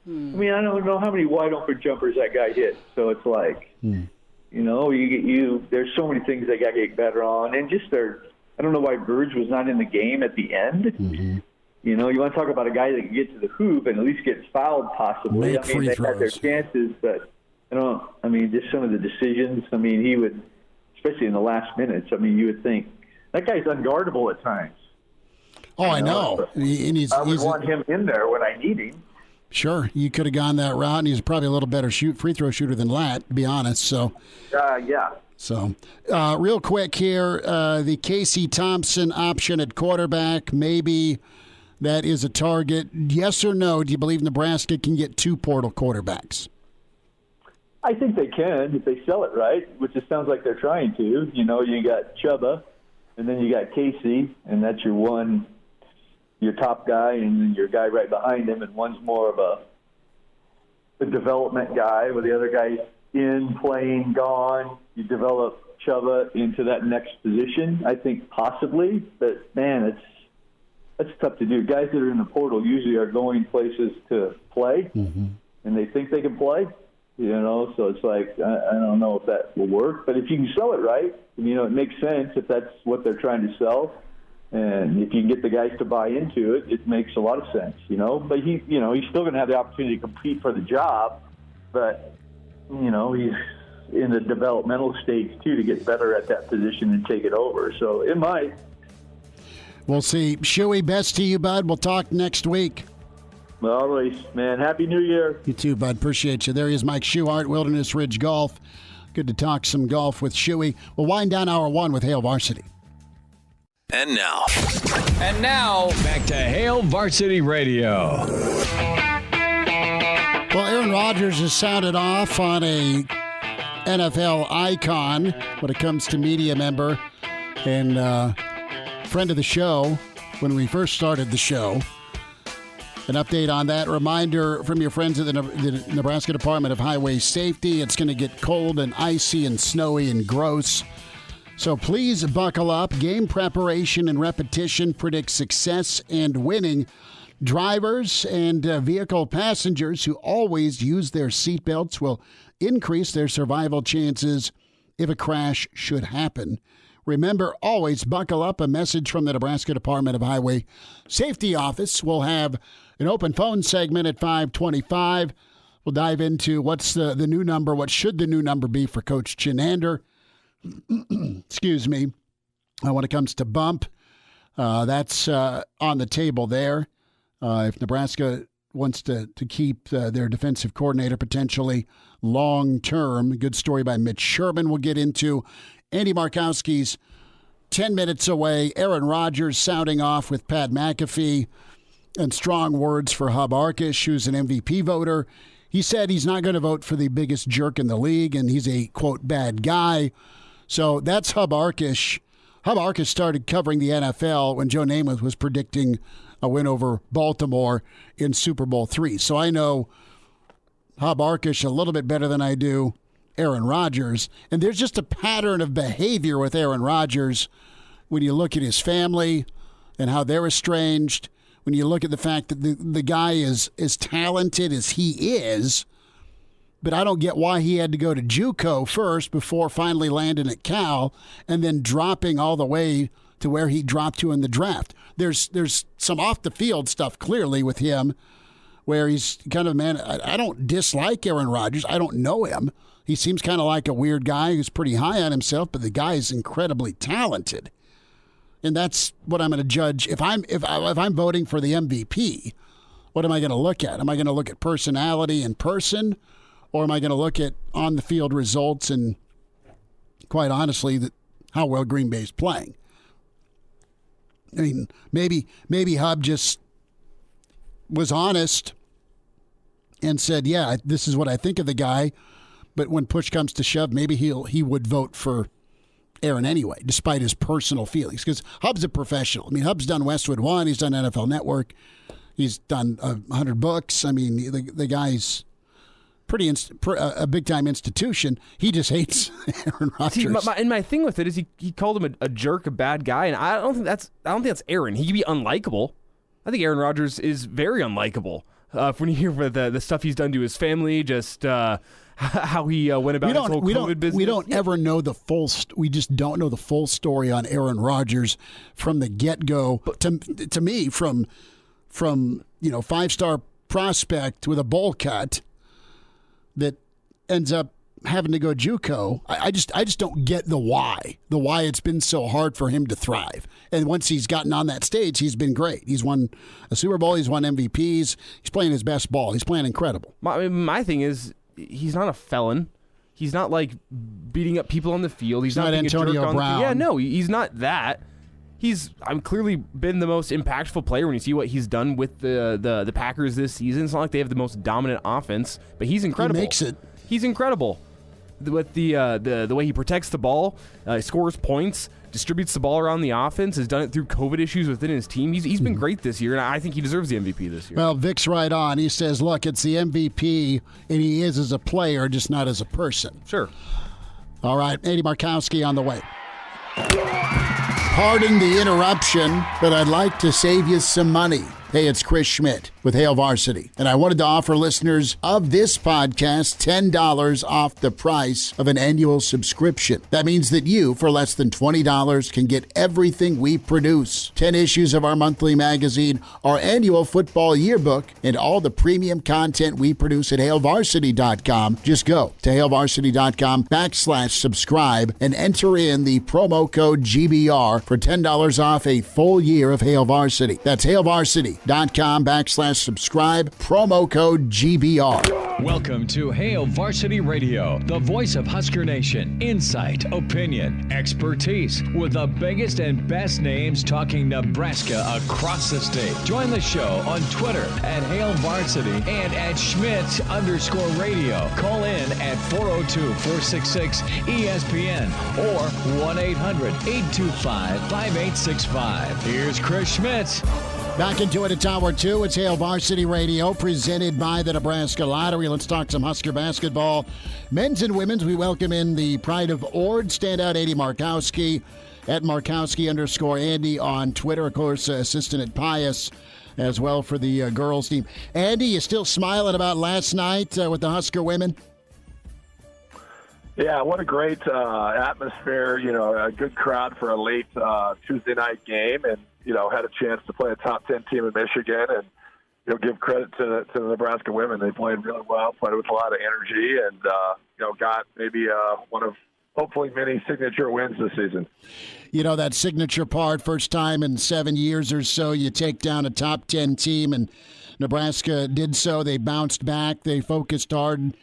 I mean, I don't know how many wide open jumpers that guy hit. So it's like, you know, there's so many things they got to get better on. And just I don't know why Burge was not in the game at the end. Mm-hmm. You know, you want to talk about a guy that can get to the hoop and at least get fouled possibly. Make free they throws. Had their chances, but just some of the decisions. I mean, he would, especially in the last minutes, I mean, you would think that guy's unguardable at times. Oh, I know. I would want him in there when I need him. Sure, you could have gone that route, and he's probably a little better free throw shooter than Lat, to be honest. So, yeah. So, real quick here, the Casey Thompson option at quarterback, maybe that is a target. Yes or no, do you believe Nebraska can get 2 portal quarterbacks? I think they can if they sell it right, which it sounds like they're trying to. You know, you got Chubba, and then you got Casey, and that's your top guy, and then your guy right behind him, and one's more of a development guy, where the other guy's in, playing, gone. You develop Chubba into that next position, I think possibly, but man, that's tough to do. Guys that are in the portal usually are going places to play, and they think they can play. You know, so it's like, I don't know if that will work. But if you can sell it right, you know, it makes sense if that's what they're trying to sell. And if you can get the guys to buy into it, it makes a lot of sense, you know. But he's still going to have the opportunity to compete for the job. But, you know, he's in the developmental stage, too, to get better at that position and take it over. So it might. We'll see. Shuey, best to you, bud. We'll talk next week. All right, man. Happy New Year. You too, bud. Appreciate you. There he is, Mike Schuchart, Wilderness Ridge Golf. Good to talk some golf with Shuey. We'll wind down hour 1 with Hail Varsity. And now, back to Hail Varsity Radio. Well, Aaron Rodgers has sounded off on a NFL icon when it comes to media member and friend of the show when we first started the show. An update on that. Reminder from your friends at the Nebraska Department of Highway Safety. It's going to get cold and icy and snowy and gross. So please buckle up. Game preparation and repetition predict success and winning. Drivers and vehicle passengers who always use their seatbelts will increase their survival chances if a crash should happen. Remember, always buckle up. A message from the Nebraska Department of Highway Safety Office. We'll have an open phone segment at 5:25. We'll dive into what's the new number, what should the new number be for Coach Chinander. Excuse me. When it comes to bump, that's on the table there. If Nebraska wants to keep their defensive coordinator potentially long-term. Good story by Mitch Sherman we'll get into. Andy Markowski's 10 minutes away. Aaron Rodgers sounding off with Pat McAfee and strong words for Hub Arkush, who's an MVP voter. He said he's not going to vote for the biggest jerk in the league, and he's a, quote, bad guy. So that's Hub Arkush. Hub Arkush started covering the NFL when Joe Namath was predicting a win over Baltimore in Super Bowl III. So I know Hub Arkush a little bit better than I do Aaron Rodgers. And there's just a pattern of behavior with Aaron Rodgers when you look at his family and how they're estranged, when you look at the fact that the guy is as talented as he is, but I don't get why he had to go to JUCO first before finally landing at Cal and then dropping all the way to where he dropped to in the draft. There's some off-the-field stuff clearly with him where he's kind of a man. I don't dislike Aaron Rodgers. I don't know him. He seems kind of like a weird guy who's pretty high on himself, but the guy is incredibly talented. And that's what I'm going to judge. If I'm voting for the MVP, what am I going to look at? Am I going to look at personality in person, or am I going to look at on-the-field results and, quite honestly, how well Green Bay's playing? I mean, maybe Hub just was honest and said, yeah, this is what I think of the guy. But when push comes to shove, maybe he would vote for Aaron anyway, despite his personal feelings. Because Hub's a professional. I mean, Hub's done Westwood One. He's done NFL Network. He's done 100 books. I mean, the guy's a big-time institution. He just hates Aaron Rodgers. See, my thing with it is he called him a jerk, a bad guy, and I don't think that's Aaron. He can be unlikable. I think Aaron Rodgers is very unlikable. When you hear the stuff he's done to his family, just how he went about his whole COVID business. We don't ever know the full. We just don't know the full story on Aaron Rodgers from the get-go. But to me, from 5-star prospect with a bowl cut that ends up having to go JUCO. I just don't get the why it's been so hard for him to thrive. And once he's gotten on that stage, he's been great. He's won a Super Bowl. He's won MVPs. He's playing his best ball. He's playing incredible. My thing is, he's not a felon. He's not like beating up people on the field. He's not being Antonio a jerk Brown. Yeah, no, he's not that. He's clearly been the most impactful player when you see what he's done with the Packers this season. It's not like they have the most dominant offense, but he's incredible. He makes it. He's incredible with the way he protects the ball, scores points, distributes the ball around the offense, has done it through COVID issues within his team. He's been great this year, and I think he deserves the MVP this year. Well, Vic's right on. He says, look, it's the MVP, and he is as a player, just not as a person. Sure. All right, Andy Markowski on the way. Pardon the interruption, but I'd like to save you some money. Hey, it's Chris Schmidt with Hail Varsity, and I wanted to offer listeners of this podcast $10 off the price of an annual subscription. That means that you, for less than $20, can get everything we produce. 10 issues of our monthly magazine, our annual football yearbook, and all the premium content we produce at HailVarsity.com. Just go to HailVarsity.com/subscribe and enter in the promo code GBR for $10 off a full year of Hail Varsity. That's HailVarsity.com/ podcast. Subscribe, promo code GBR. Welcome to Hail Varsity Radio, the voice of Husker Nation. Insight, opinion, expertise, with the biggest and best names talking Nebraska across the state. Join the show on Twitter at Hail Varsity and at Schmidt_radio. Call in at 402-466-ESPN or 1-800-825-5865. Here's Chris Schmidt. Back into it at Tower 2. It's Hail Varsity Radio, presented by the Nebraska Lottery. Let's talk some Husker basketball. Men's and women's, we welcome in the pride of Ord, standout Andy Markowski, at Markowski_Andy on Twitter. Of course, assistant at Pius as well for the girls team. Andy, you still smiling about last night with the Husker women? Yeah, what a great atmosphere. You know, a good crowd for a late Tuesday night game, and had a chance to play a top 10 team in Michigan, and give credit to the Nebraska women. They played really well, played with a lot of energy, and got maybe one of hopefully many signature wins this season. That signature part, first time in 7 years or so, you take down a top 10 team, and Nebraska did so. They bounced back. They focused hard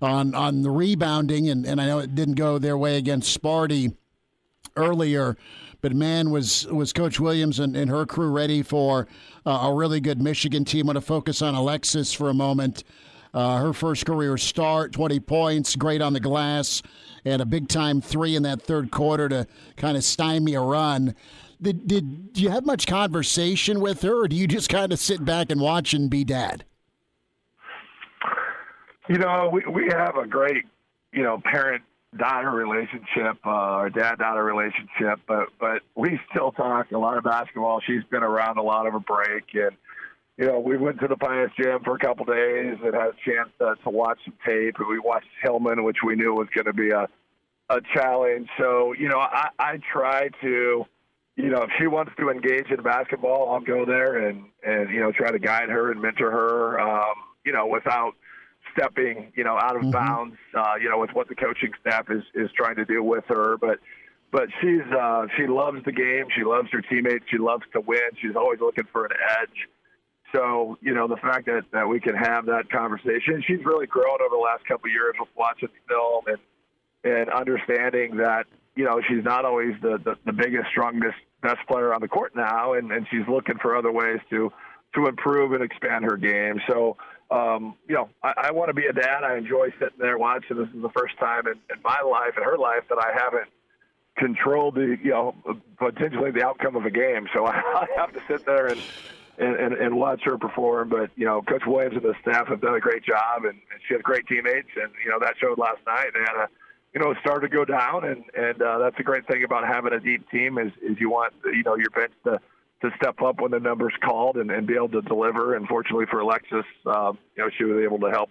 on the rebounding, and I know it didn't go their way against Sparty earlier, but man, was Coach Williams and her crew ready for a really good Michigan team. I want to focus on Alexis for a moment. Her first career start, 20 points, great on the glass, and a big-time three in that third quarter to kind of stymie a run. Did you have much conversation with her, or do you just kind of sit back and watch and be dad? We have a great, parent-daughter relationship, or dad-daughter relationship, but we still talk a lot of basketball. She's been around a lot of a break, and, we went to the Pius Gym for a couple days and had a chance to watch some tape, and we watched Hillman, which we knew was going to be a challenge. So, I try to, if she wants to engage in basketball, I'll go there and try to guide her and mentor her, without stepping, out of bounds, with what the coaching staff is trying to do with her. But she loves the game. She loves her teammates. She loves to win. She's always looking for an edge. So, the fact that we can have that conversation, she's really grown over the last couple of years with watching film and understanding that, she's not always the biggest, strongest, best player on the court now, and she's looking for other ways to improve and expand her game. So, I want to be a dad. I enjoy sitting there watching. This is the first time in my life and her life that I haven't controlled potentially the outcome of a game. So I have to sit there and watch her perform. But, Coach Williams and the staff have done a great job, and she has great teammates. And, that showed last night. They had it started to go down, and that's a great thing about having a deep team is you want, your bench to step up when the number's called and be able to deliver. And fortunately for Alexis, she was able to help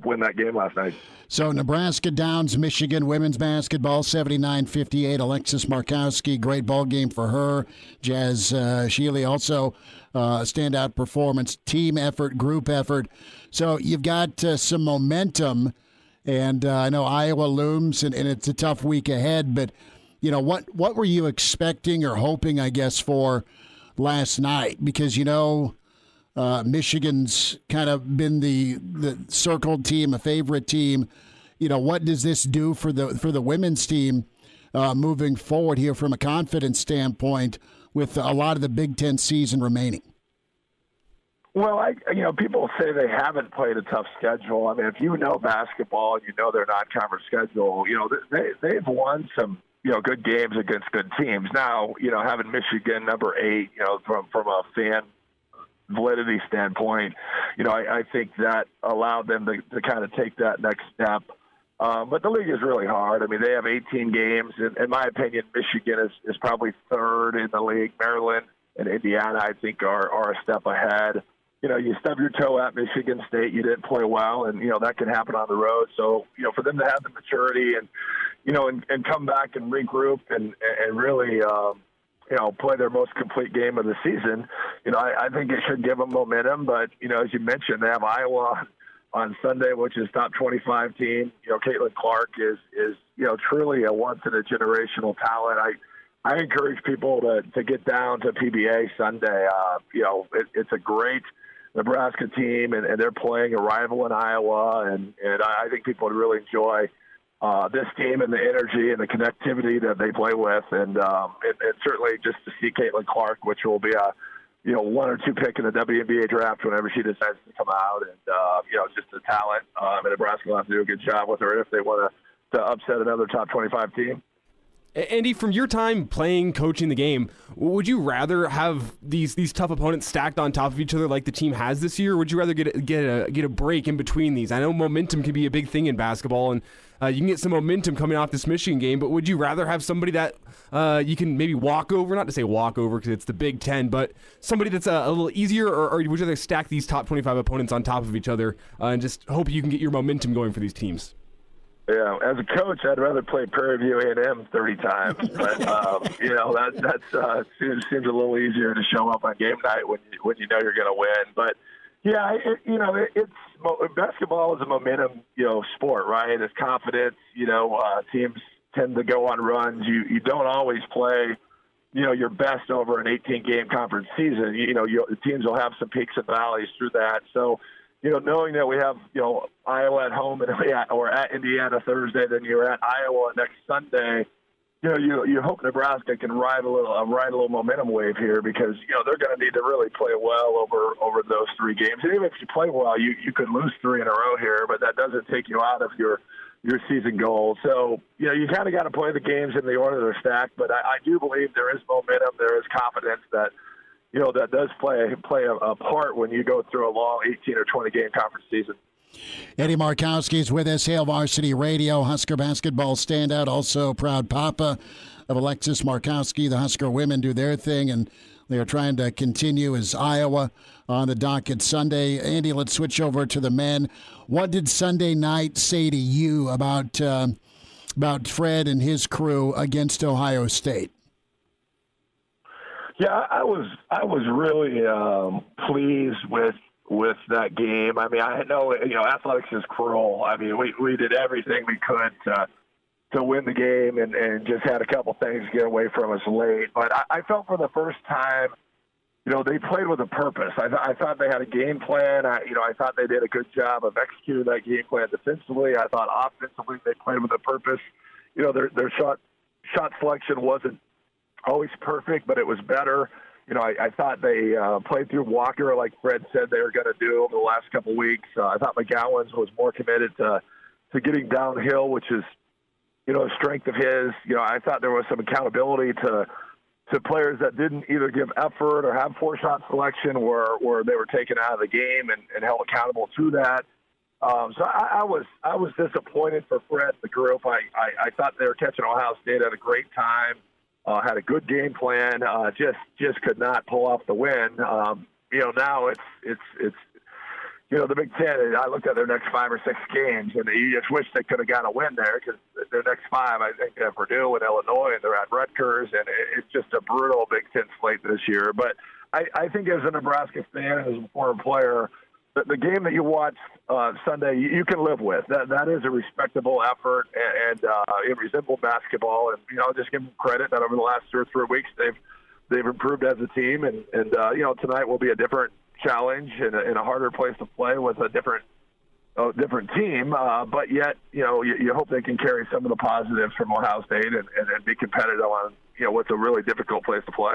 win that game last night. So Nebraska downs Michigan women's basketball 79-58. Alexis Markowski, great ball game for her. Jazz Shealy also standout performance, team effort, group effort. So you've got some momentum, and I know Iowa looms, and it's a tough week ahead. But what were you expecting or hoping, I guess, for last night? Because Michigan's kind of been the circled team, a favorite team. What does this do for the women's team moving forward here from a confidence standpoint with a lot of the Big Ten season remaining? Well, people say they haven't played a tough schedule. I mean, if you know basketball and you know their non-conference schedule, they've won some good games against good teams. Now, having Michigan number 8, from a fan validity standpoint, I think that allowed them to kind of take that next step. But the league is really hard. I mean, they have 18 games. In my opinion, Michigan is probably third in the league. Maryland and Indiana, I think, are a step ahead. You stub your toe at Michigan State, you didn't play well, and, that can happen on the road. So, for them to have the maturity and come back and regroup and really, play their most complete game of the season, I think it should give them momentum. But, as you mentioned, they have Iowa on Sunday, which is top 25 team. Caitlin Clark is truly a once-in-a-generational talent. I encourage people to get down to PBA Sunday. It's a great Nebraska team, and they're playing a rival in Iowa, and I think people would really enjoy this team and the energy and the connectivity that they play with, and certainly just to see Caitlin Clark, which will be a 1 or 2 pick in the WNBA draft whenever she decides to come out, and just the talent. And Nebraska will have to do a good job with her if they want to upset another top 25 team. Andy, from your time playing, coaching the game, would you rather have these tough opponents stacked on top of each other like the team has this year, or would you rather get a break in between these? I know momentum can be a big thing in basketball, and you can get some momentum coming off this Michigan game, but would you rather have somebody that you can maybe walk over, not to say walk over because it's the Big Ten, but somebody that's a little easier, or would you rather stack these top 25 opponents on top of each other and just hope you can get your momentum going for these teams? Yeah, as a coach, I'd rather play Prairie View A&M 30 times, but that seems a little easier to show up on game night when you know you're going to win. But yeah, it's basketball is a momentum sport, right? It's confidence. Teams tend to go on runs. You don't always play your best over an 18-game conference season. Teams will have some peaks and valleys through that. So, knowing that we have, Iowa at home or at Indiana Thursday, then you're at Iowa next Sunday, you hope Nebraska can ride a little momentum wave here because, they're going to need to really play well over those 3 games. And even if you play well, you could lose 3 in a row here, but that doesn't take you out of your season goal. So, you kind of got to play the games in the order they're stacked, but I do believe there is momentum, there is confidence that does play a part when you go through a long 18 or 20-game conference season. Eddie Markowski is with us, Hail Varsity Radio, Husker basketball standout, also proud papa of Alexis Markowski. The Husker women do their thing, and they are trying to continue as Iowa on the docket Sunday. Andy, let's switch over to the men. What did Sunday night say to you about Fred and his crew against Ohio State? Yeah, I was really pleased with that game. I mean, I know athletics is cruel. I mean, we did everything we could to win the game, and just had a couple things get away from us late. But I felt for the first time, they played with a purpose. I thought they had a game plan. I thought they did a good job of executing that game plan defensively. I thought offensively they played with a purpose. Their shot selection wasn't always perfect, but it was better. I thought they played through Walker like Fred said they were going to do over the last couple of weeks. I thought McGowan's was more committed to getting downhill, which is, a strength of his. I thought there was some accountability to players that didn't either give effort or have poor shot selection where they were taken out of the game and held accountable to that. So I was disappointed for Fred and the group. I thought they were catching Ohio State at a great time. Had a good game plan, just could not pull off the win. Now it's the Big Ten. I looked at their next 5 or 6 games, and you just wish they could have got a win there because their next 5, I think, at Purdue and Illinois, and they're at Rutgers, and it's just a brutal Big Ten slate this year. But I think as a Nebraska fan, as a former player, the game that you watched Sunday, you can live with. That is a respectable effort, and it resembled basketball. And just give them credit that over the last 2 or 3 weeks they've improved as a team. And tonight will be a different challenge and a harder place to play with a different team. But yet, you hope they can carry some of the positives from Ohio State and be competitive on what's a really difficult place to play.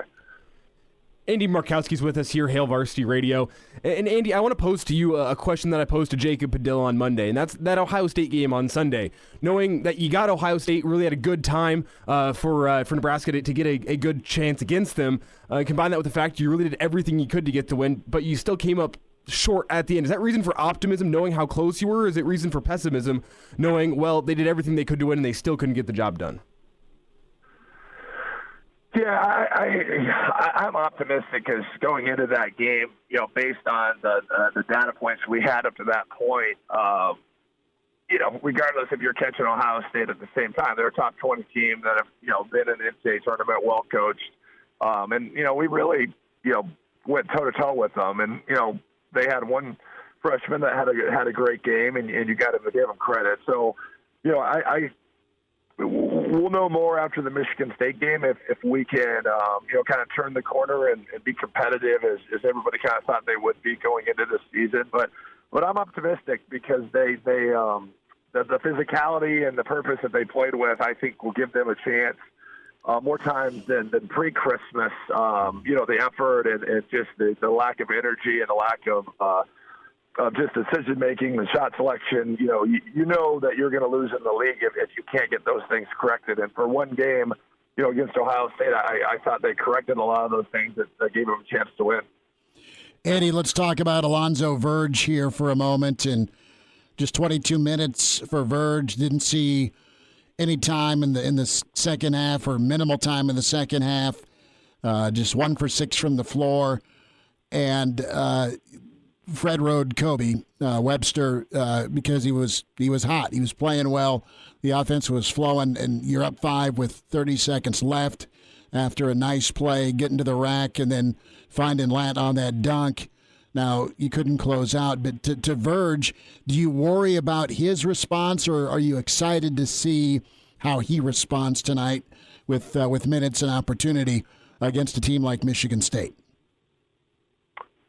Andy Markowski's with us here, Hail Varsity Radio. And Andy, I want to pose to you a question that I posed to Jacob Padilla on Monday, and that's that Ohio State game on Sunday. Knowing that you got Ohio State really had a good time for Nebraska to get a good chance against them, combine that with the fact you really did everything you could to get the win, but you still came up short at the end. Is that reason for optimism, knowing how close you were, or is it reason for pessimism, knowing, well, they did everything they could to win and they still couldn't get the job done? Yeah, I'm optimistic because going into that game, based on the data points we had up to that point, regardless if you're catching Ohio State at the same time, they're a top 20 team that have, been in the NCAA tournament, well coached, and we really, went toe to toe with them, and they had one freshman that had a great game, and you got to give them credit. So, we'll know more after the Michigan State game if we can, kind of turn the corner and be competitive as everybody kind of thought they would be going into this season. But I'm optimistic because the physicality and the purpose that they played with, I think, will give them a chance more times than pre-Christmas. The effort and just the lack of energy and the lack of just decision-making, the shot selection, you know that you're going to lose in the league if you can't get those things corrected. And for one game, against Ohio State, I thought they corrected a lot of those things that gave them a chance to win. Eddie, let's talk about Alonzo Verge here for a moment. And just 22 minutes for Verge. Didn't see any time in the second half or minimal time in the second half. Just 1 for 6 from the floor. And Fred rode Kobe Webster because he was hot. He was playing well. The offense was flowing, and you're up 5 with 30 seconds left after a nice play, getting to the rack, and then finding Lat on that dunk. Now, you couldn't close out, but to Verge, do you worry about his response, or are you excited to see how he responds tonight with minutes and opportunity against a team like Michigan State?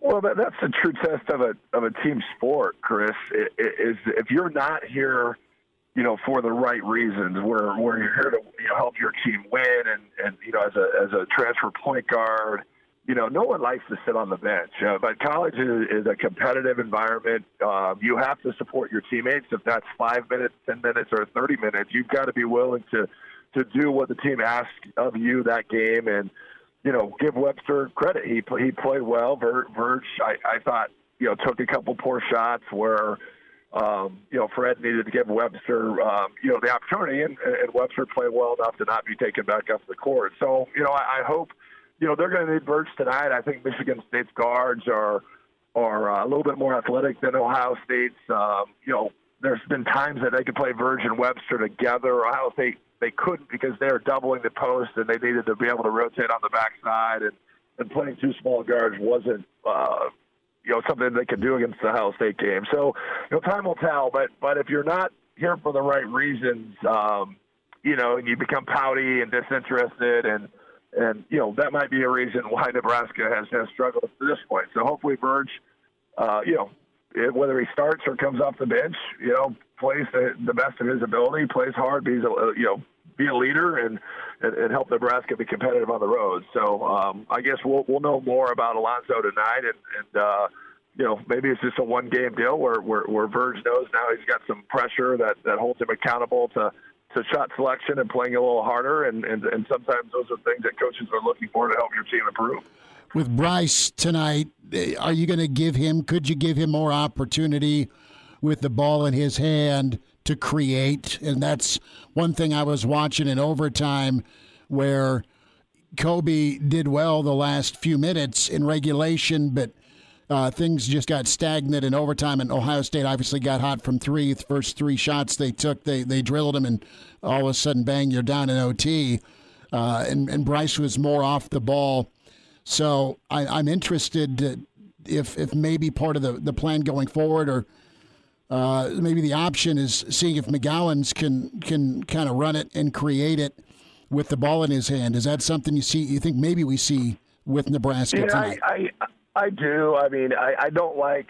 Well, that's the true test of a team sport, Chris. Is if you're not here, for the right reasons, where you're here to help your team win, and as a transfer point guard, no one likes to sit on the bench. But college is a competitive environment. You have to support your teammates. If that's 5 minutes, 10 minutes, or 30 minutes, you've got to be willing to do what the team asks of you that game. And give Webster credit. He played well. Verge, I thought, took a couple poor shots where, Fred needed to give Webster, the opportunity, and Webster played well enough to not be taken back off the court. So, I hope, they're going to need Verge tonight. I think Michigan State's guards are a little bit more athletic than Ohio State's. There's been times that they could play Verge and Webster together. Ohio State, they couldn't because they were doubling the post and they needed to be able to rotate on the backside, and playing 2 small guards wasn't, something they could do against the Ohio State game. So, time will tell, but if you're not here for the right reasons, and you become pouty and disinterested and that might be a reason why Nebraska has struggled to this point. So hopefully Verge, whether he starts or comes off the bench, plays the best of his ability, plays hard, be a leader, and help Nebraska be competitive on the road. So I guess we'll know more about Alonzo tonight, and maybe it's just a one-game deal where Verge knows now he's got some pressure that holds him accountable to shot selection and playing a little harder, and sometimes those are things that coaches are looking for to help your team improve. With Bryce tonight, are you going to could you give him more opportunity with the ball in his hand to create? And that's one thing I was watching in overtime where Kobe did well the last few minutes in regulation, but things just got stagnant in overtime, and Ohio State obviously got hot from 3. The first 3 shots they took, they drilled them, and all of a sudden, bang, you're down in OT. And Bryce was more off the ball. So I'm interested if maybe part of the plan going forward, or maybe the option is seeing if McGowan's can kind of run it and create it with the ball in his hand. Is that something you think maybe we see with Nebraska tonight? I do. I mean, I don't like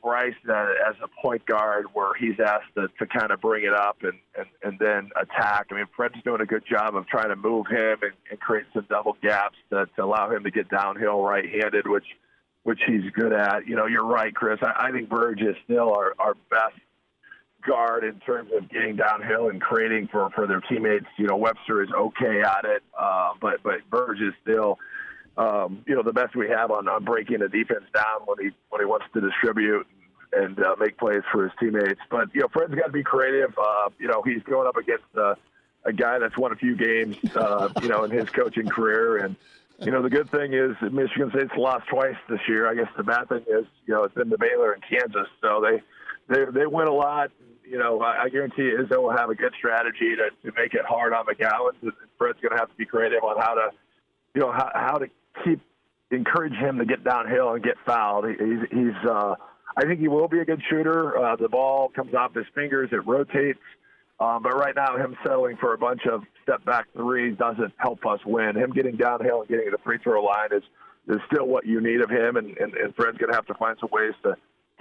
Bryce as a point guard where he's asked to kind of bring it up and then attack. I mean, Fred's doing a good job of trying to move him and create some double gaps to allow him to get downhill right-handed, which he's good at. You're right, Chris. I think Verge is still our best guard in terms of getting downhill and creating for their teammates. Webster is okay at it, but Verge is still the best we have on breaking the defense down when he wants to distribute and make plays for his teammates. But Fred's got to be creative. He's going up against a guy that's won a few games, in his coaching career. And the good thing is that Michigan State's lost twice this year. I guess the bad thing is it's been to Baylor and Kansas, so they win a lot. I guarantee you Izzo will have a good strategy to make it hard on McGowan. Fred's going to have to be creative on how to encourage him to get downhill and get fouled. I think he will be a good shooter. The ball comes off his fingers, it rotates. But right now, him settling for a bunch of step-back threes doesn't help us win. Him getting downhill and getting to the free throw line is still what you need of him, and Fred's going to have to find some ways to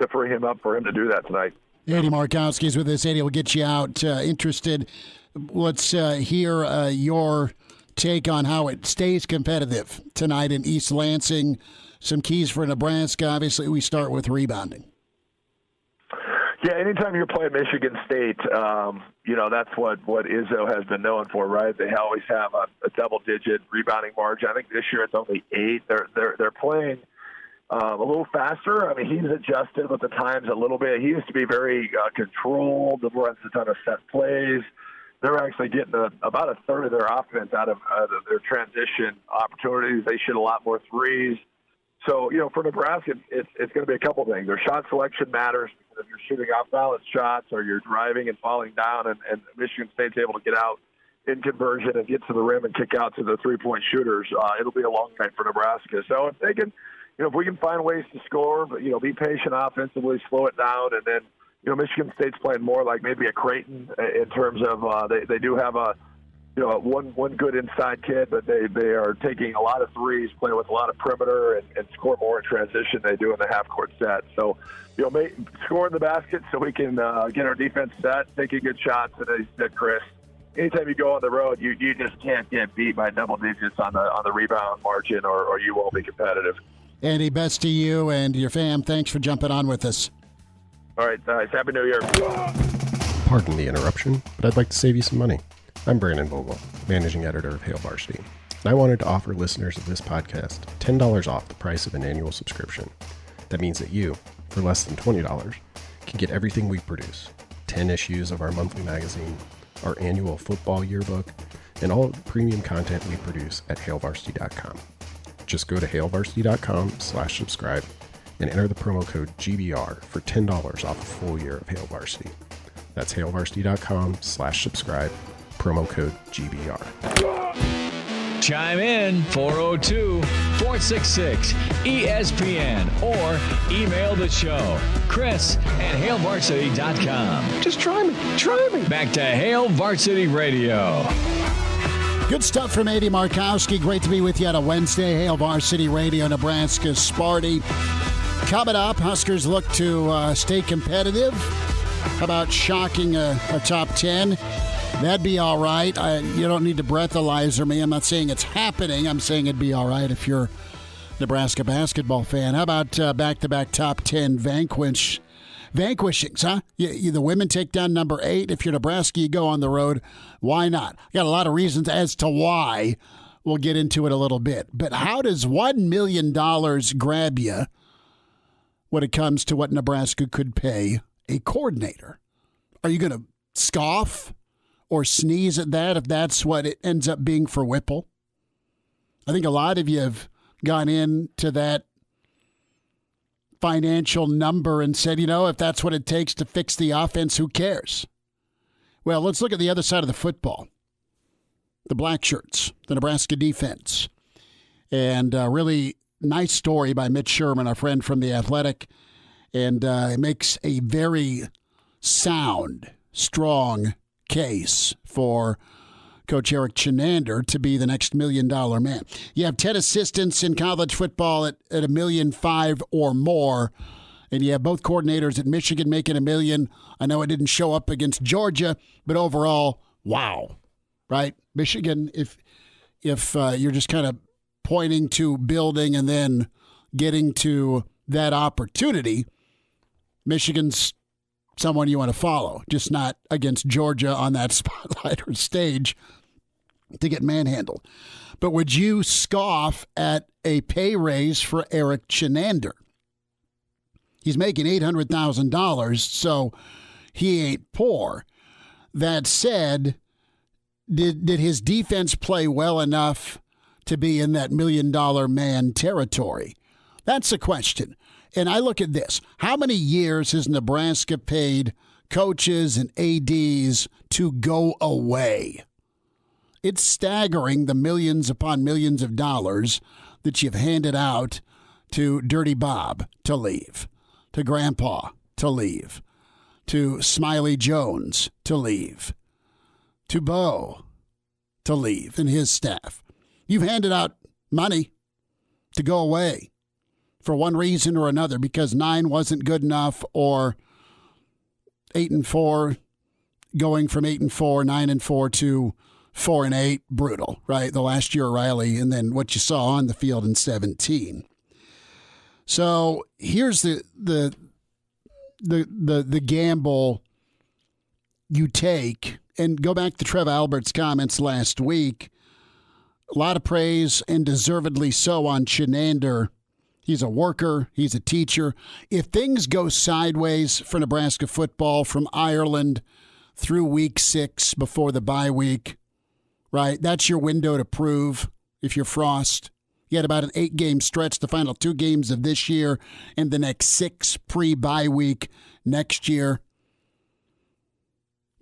free him up for him to do that tonight. Eddie Markowski is with us. Eddie, we'll get you out. Interested. Let's hear your take on how it stays competitive tonight in East Lansing. Some keys for Nebraska. Obviously, we start with rebounding. Yeah, anytime you're playing Michigan State, that's what Izzo has been known for, right? They always have a double-digit rebounding margin. I think this year it's only 8. They're playing a little faster. I mean, he's adjusted with the times a little bit. He used to be very controlled, runs a ton of set plays. They're actually getting about a third of their offense out of their transition opportunities. They shoot a lot more threes. So, for Nebraska, it's going to be a couple things. Their shot selection matters because if you're shooting off-balance shots or you're driving and falling down and Michigan State's able to get out in conversion and get to the rim and kick out to the three-point shooters, it'll be a long night for Nebraska. So if they can, if we can find ways to score, but, be patient offensively, slow it down, and then, Michigan State's playing more like maybe a Creighton in terms of they do have one good inside kid, but they are taking a lot of threes, playing with a lot of perimeter, and score more in transition than they do in the half-court set. So, score in the basket so we can get our defense set, taking good shots. And as you said, Chris, anytime you go on the road, you just can't get beat by double digits on the rebound margin, or you won't be competitive. Andy, best to you and your fam. Thanks for jumping on with us. All right, nice. Happy New Year. Pardon the interruption, but I'd like to save you some money. I'm Brandon Vogel, managing editor of Hail Varsity, and I wanted to offer listeners of this podcast $10 off the price of an annual subscription. That means that you, for less than $20, can get everything we produce, 10 issues of our monthly magazine, our annual football yearbook, and all of the premium content we produce at hailvarsity.com. Just go to hailvarsity.com/subscribe and enter the promo code GBR for $10 off a full year of Hail Varsity. That's hailvarsity.com/subscribe, promo code GBR. Chime in 402-466-ESPN or email the show, Chris@hailvarsity.com. Just try me. Back to Hail Varsity Radio. Good stuff from Eddie Markowski. Great to be with you on a Wednesday. Hail Varsity Radio, Nebraska, Sparty. Coming up, Huskers look to stay competitive. How about shocking a top 10? That'd be all right. You don't need to breathalyzer me. I'm not saying it's happening. I'm saying it'd be all right if you're a Nebraska basketball fan. How about back-to-back top 10 vanquishings, huh? The women take down number 8. If you're Nebraska, you go on the road. Why not? I got a lot of reasons as to why. We'll get into it a little bit. But how does $1 million grab you when it comes to what Nebraska could pay a coordinator? Are you going to scoff or sneeze at that if that's what it ends up being for Whipple? I think a lot of you have gone into that financial number and said, if that's what it takes to fix the offense, who cares? Well, let's look at the other side of the football. The black shirts, the Nebraska defense. And really nice story by Mitch Sherman, our friend from The Athletic. And it makes a very sound, strong case for Coach Eric Chinander to be the next $1 million man. You have 10 assistants in college football at $1.5 million or more, and you have both coordinators at Michigan making $1 million. I know it didn't show up against Georgia, but overall, wow, right? Michigan, if you're just kind of pointing to building and then getting to that opportunity, Michigan's someone you want to follow, just not against Georgia on that spotlight or stage to get manhandled. But would you scoff at a pay raise for Eric Chinander? He's making $800,000, so he ain't poor. That said, did his defense play well enough to be in that $1 million man territory? That's the question. And I look at this. How many years has Nebraska paid coaches and ADs to go away? It's staggering, the millions upon millions of dollars that you've handed out to Dirty Bob to leave, to Grandpa to leave, to Smiley Jones to leave, to Bo to leave and his staff. You've handed out money to go away for one reason or another, because 9 wasn't good enough, or 8-4, going from 8-4, 9-4 to 4-8, brutal, right? The last year, Riley, and then what you saw on the field in 17. So here's the gamble you take, and go back to Trev Albert's comments last week. A lot of praise, and deservedly so, on Chenander. He's a worker. He's a teacher. If things go sideways for Nebraska football from Ireland through week 6 before the bye week, right, that's your window to prove if you're Frost. You had about an 8-game stretch, the final 2 games of this year and the next 6 pre-bye week next year.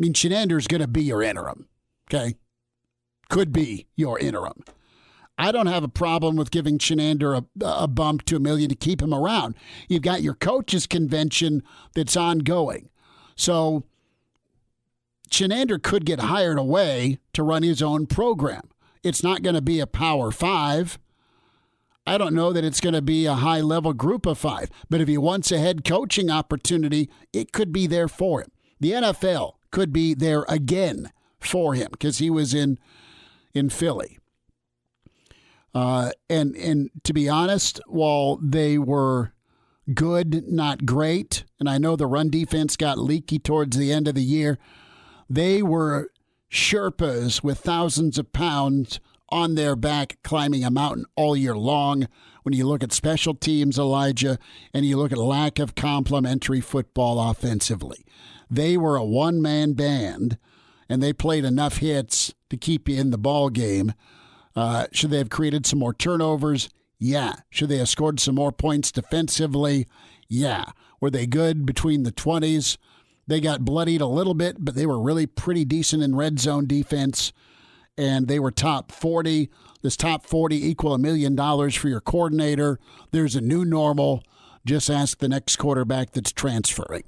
I mean, Chenander's going to be your interim, okay? Could be your interim. I don't have a problem with giving Chenander a bump to $1 million to keep him around. You've got your coaches convention that's ongoing. So Chenander could get hired away to run his own program. It's not going to be a Power 5. I don't know that it's going to be a high-level group of 5. But if he wants a head coaching opportunity, it could be there for him. The NFL could be there again for him because he was in Philly. And to be honest, while they were good, not great, and I know the run defense got leaky towards the end of the year, they were Sherpas with thousands of pounds on their back climbing a mountain all year long. When you look at special teams, Elijah, and you look at lack of complementary football offensively, they were a one-man band, and they played enough hits to keep you in the ball game. Should they have created some more turnovers? Yeah. Should they have scored some more points defensively? Yeah. Were they good between the 20s? They got bloodied a little bit, but they were really pretty decent in red zone defense, and they were top 40. Does top 40 equal $1 million for your coordinator? There's a new normal. Just ask the next quarterback that's transferring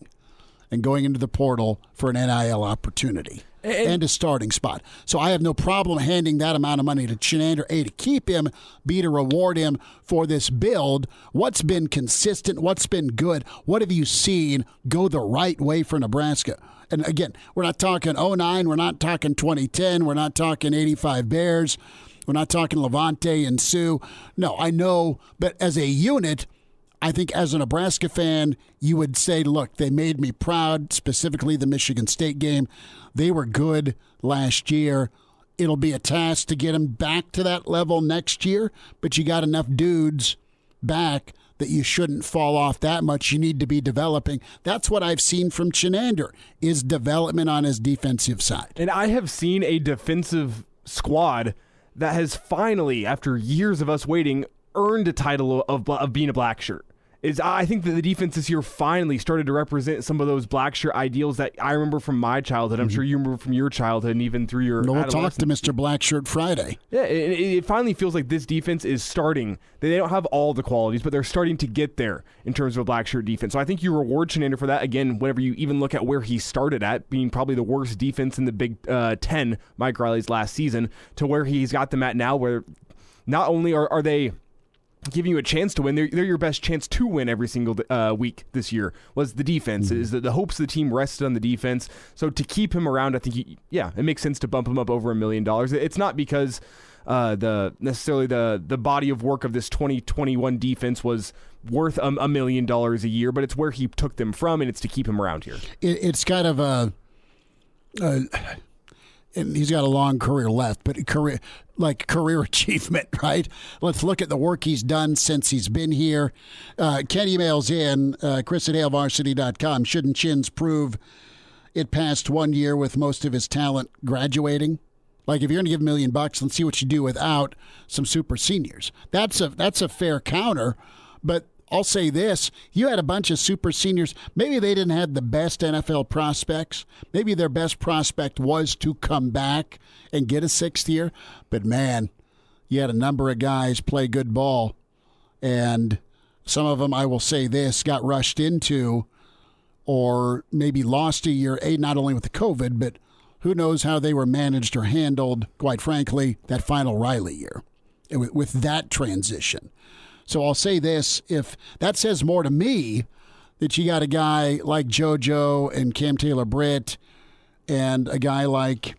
and going into the portal for an NIL opportunity and a starting spot. So I have no problem handing that amount of money to Chenander, A, to keep him, B, to reward him for this build. What's been consistent? What's been good? What have you seen go the right way for Nebraska? And again, we're not talking 09, we're not talking 2010, we're not talking 85 Bears, we're not talking Levante and Sioux. No, I know, but as a unit, I think as a Nebraska fan, you would say, look, they made me proud, specifically the Michigan State game. They were good last year. It'll be a task to get them back to that level next year, but you got enough dudes back that you shouldn't fall off that much. You need to be developing. That's what I've seen from Chenander, is development on his defensive side. And I have seen a defensive squad that has finally, after years of us waiting, earned a title of being a black shirt. I think that the defense this year finally started to represent some of those black shirt ideals that I remember from my childhood. I'm sure you remember from your childhood and even through your We'll talk to Mr. Blackshirt Friday. Yeah, it finally feels like this defense is starting. They don't have all the qualities, but they're starting to get there in terms of a black shirt defense. So I think you reward Chenander for that. Again, whenever you even look at where he started at, being probably the worst defense in the Big Ten, Mike Riley's last season, to where he's got them at now, where not only are they giving you a chance to win, they're your best chance to win every single week this year, was the defense. Is that the hopes of the team rested on the defense. So to keep him around, I think, it makes sense to bump him up over $1 million. It's not because the body of work of this 2021 defense was worth $1 million a year, but it's where he took them from, and it's to keep him around here. It's kind of and he's got a long career left, but career achievement, right? Let's look at the work he's done since he's been here. Ken emails in, Chris@HaleVarsity.com. Shouldn't Chins prove it past 1 year with most of his talent graduating? Like, if you're going to give $1 million, let's see what you do without some super seniors. That's a fair counter, but I'll say this. You had a bunch of super seniors. Maybe they didn't have the best NFL prospects. Maybe their best prospect was to come back and get a 6th year. But, man, you had a number of guys play good ball. And some of them, I will say this, got rushed into or maybe lost a year, not only with the COVID, but who knows how they were managed or handled, quite frankly, that final Riley year with that transition. So I'll say this, if that says more to me that you got a guy like JoJo and Cam Taylor-Britt and a guy like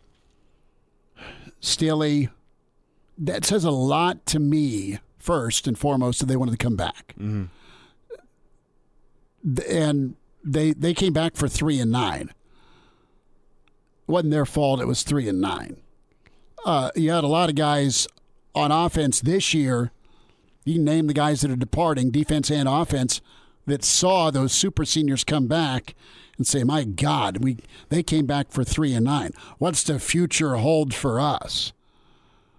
Stilly, that says a lot to me, first and foremost, that they wanted to come back. Mm-hmm. And they came back for 3-9. It wasn't their fault. It was 3-9. You had a lot of guys on offense this year. You can name the guys that are departing, defense and offense, that saw those super seniors come back and say, my God, they came back for 3-9. What's the future hold for us?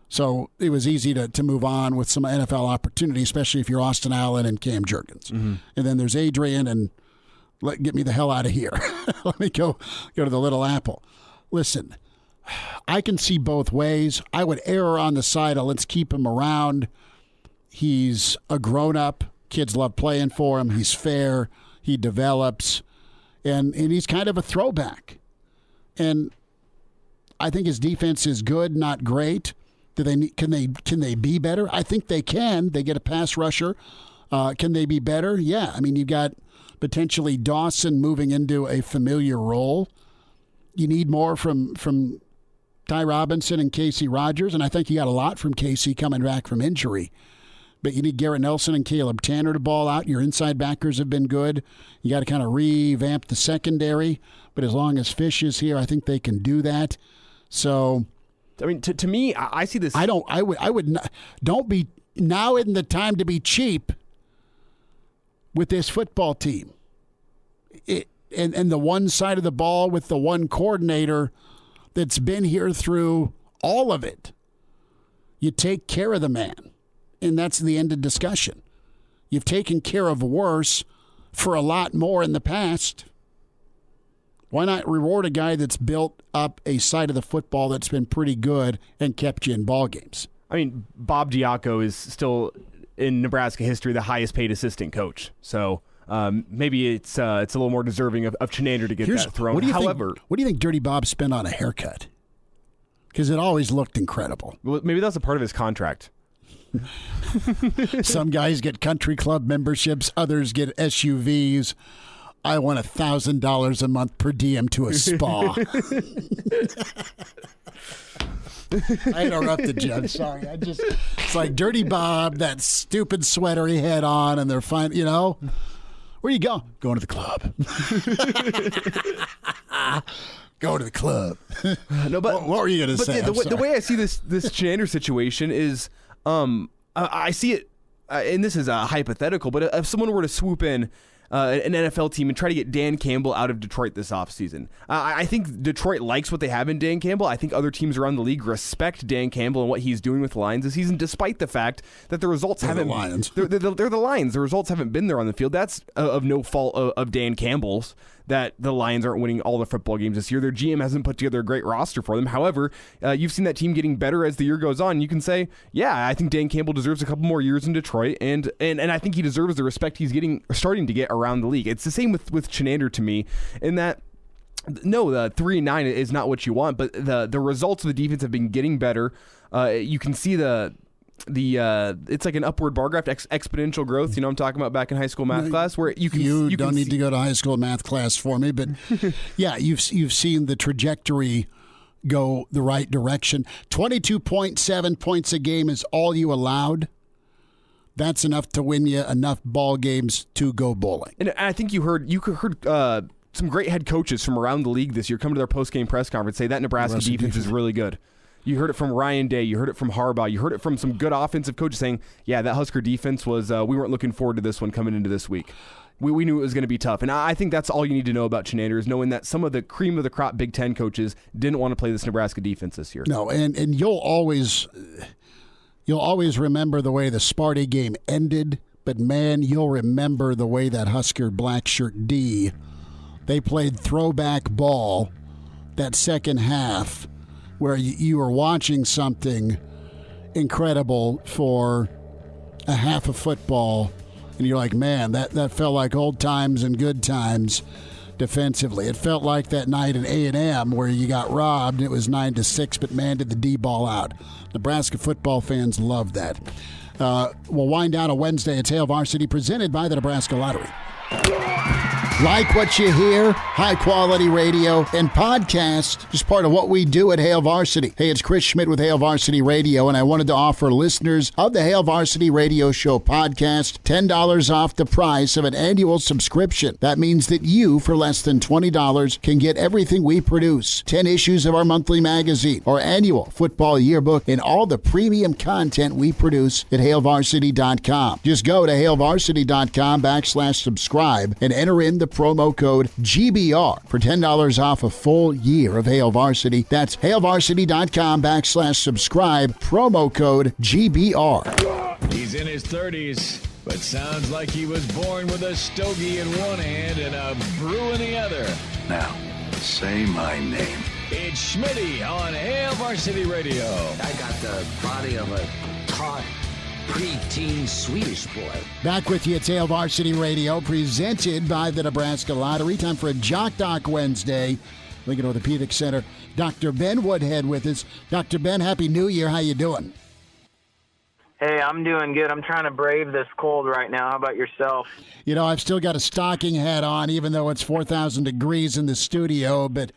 So it was easy to move on with some NFL opportunity, especially if you're Austin Allen and Cam Jurgens. Mm-hmm. And then there's Adrian and get me the hell out of here. Let me go to the Little Apple. Listen, I can see both ways. I would err on the side of let's keep him around. He's a grown-up. Kids love playing for him. He's fair. He develops. And he's kind of a throwback. And I think his defense is good, not great. Can they be better? I think they can. They get a pass rusher. Can they be better? Yeah. I mean, you've got potentially Dawson moving into a familiar role. You need more from Ty Robinson and Casey Rogers, and I think you got a lot from Casey coming back from injury. But you need Garrett Nelson and Caleb Tanner to ball out. Your inside backers have been good. You got to kind of revamp the secondary. But as long as Fish is here, I think they can do that. So, I mean, to me, I see this. I would not. Don't be. Now isn't the time to be cheap with this football team. And the one side of the ball with the one coordinator that's been here through all of it. You take care of the man. And that's the end of discussion. You've taken care of worse for a lot more in the past. Why not reward a guy that's built up a side of the football that's been pretty good and kept you in ball games? I mean, Bob Diaco is still, in Nebraska history, the highest paid assistant coach. So maybe it's a little more deserving of Chenander to get that thrown. What do you think Dirty Bob spent on a haircut? Because it always looked incredible. Well, maybe that's a part of his contract. Some guys get country club memberships, others get SUVs. I want $1,000 a month per diem to a spa. I interrupted you. I'm sorry. It's like Dirty Bob, that stupid sweater he had on, and they're fine. You know, where you go? Going to the club. Go to the club. No, but what were you going to say? The way I see this Chenander situation is. I see it, and this is a hypothetical, but if someone were to swoop in an NFL team and try to get Dan Campbell out of Detroit this offseason, I think Detroit likes what they have in Dan Campbell. I think other teams around the league respect Dan Campbell and what he's doing with the Lions this season, despite the fact that the results haven't. The Lions. They're the Lions. The results haven't been there on the field. That's of no fault of Dan Campbell's that the Lions aren't winning all the football games this year. Their GM hasn't put together a great roster for them. However, you've seen that team getting better as the year goes on. You can say, yeah, I think Dan Campbell deserves a couple more years in Detroit, and I think he deserves the respect he's starting to get around the league. It's the same with Chenander to me, in that no, the 3-9 is not what you want, but the results of the defense have been getting better. You can see it's like an upward bar graph, exponential growth. You know what I'm talking about back in high school math class, where you don't need to go to high school math class for me, but yeah, you've seen the trajectory go the right direction. 22.7 points a game is all you allowed. That's enough to win you enough ball games to go bowling. And I think you heard some great head coaches from around the league this year come to their post-game press conference say that Nebraska defense is really good. You heard it from Ryan Day. You heard it from Harbaugh. You heard it from some good offensive coaches saying, yeah, that Husker defense was, we weren't looking forward to this one coming into this week. We knew it was going to be tough. And I think that's all you need to know about Chenander, is knowing that some of the cream of the crop Big Ten coaches didn't want to play this Nebraska defense this year. No, and you'll always remember the way the Sparty game ended, but man, you'll remember the way that Husker black shirt D, they played throwback ball that second half, where you were watching something incredible for a half of football, and you're like, man, that felt like old times and good times. defensively. It felt like that night at A&M where you got robbed. It was 9-6, but man, did the D ball out. Nebraska football fans love that. We'll wind down on Wednesday at Hail Varsity, presented by the Nebraska Lottery. Like what you hear, high-quality radio and podcast, just part of what we do at Hail Varsity. Hey, it's Chris Schmidt with Hail Varsity Radio, and I wanted to offer listeners of the Hail Varsity Radio Show podcast $10 off the price of an annual subscription. That means that you, for less than $20, can get everything we produce. 10 issues of our monthly magazine, our annual football yearbook, and all the premium content we produce at HailVarsity.com. Just go to HailVarsity.com/subscribe and enter in the promo code GBR for $10 off a full year of Hail Varsity. That's HailVarsity.com/subscribe, promo code GBR. He's in his 30s, but sounds like he was born with a stogie in one hand and a brew in the other. Now, say my name. It's Schmitty on Hail Varsity Radio. I got the body of a taut preteen Swedish boy. Back with you at Hail Varsity Radio, presented by the Nebraska Lottery. Time for a Jock Doc Wednesday. Lincoln Orthopedic Center. Dr. Ben Woodhead with us. Dr. Ben, Happy New Year. How you doing? Hey, I'm doing good. I'm trying to brave this cold right now. How about yourself? You know, I've still got a stocking hat on, even though it's 4,000 degrees in the studio, but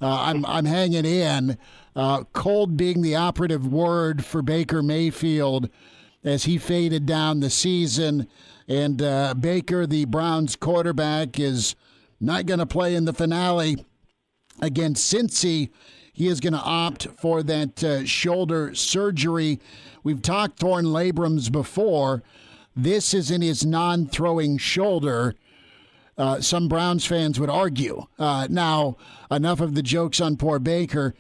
I'm hanging in. Cold being the operative word for Baker Mayfield as he faded down the season. And Baker, the Browns quarterback, is not going to play in the finale against Cincy. He is going to opt for that shoulder surgery. We've talked torn labrums before. This is in his non-throwing shoulder. Some Browns fans would argue. Now, enough of the jokes on poor Baker.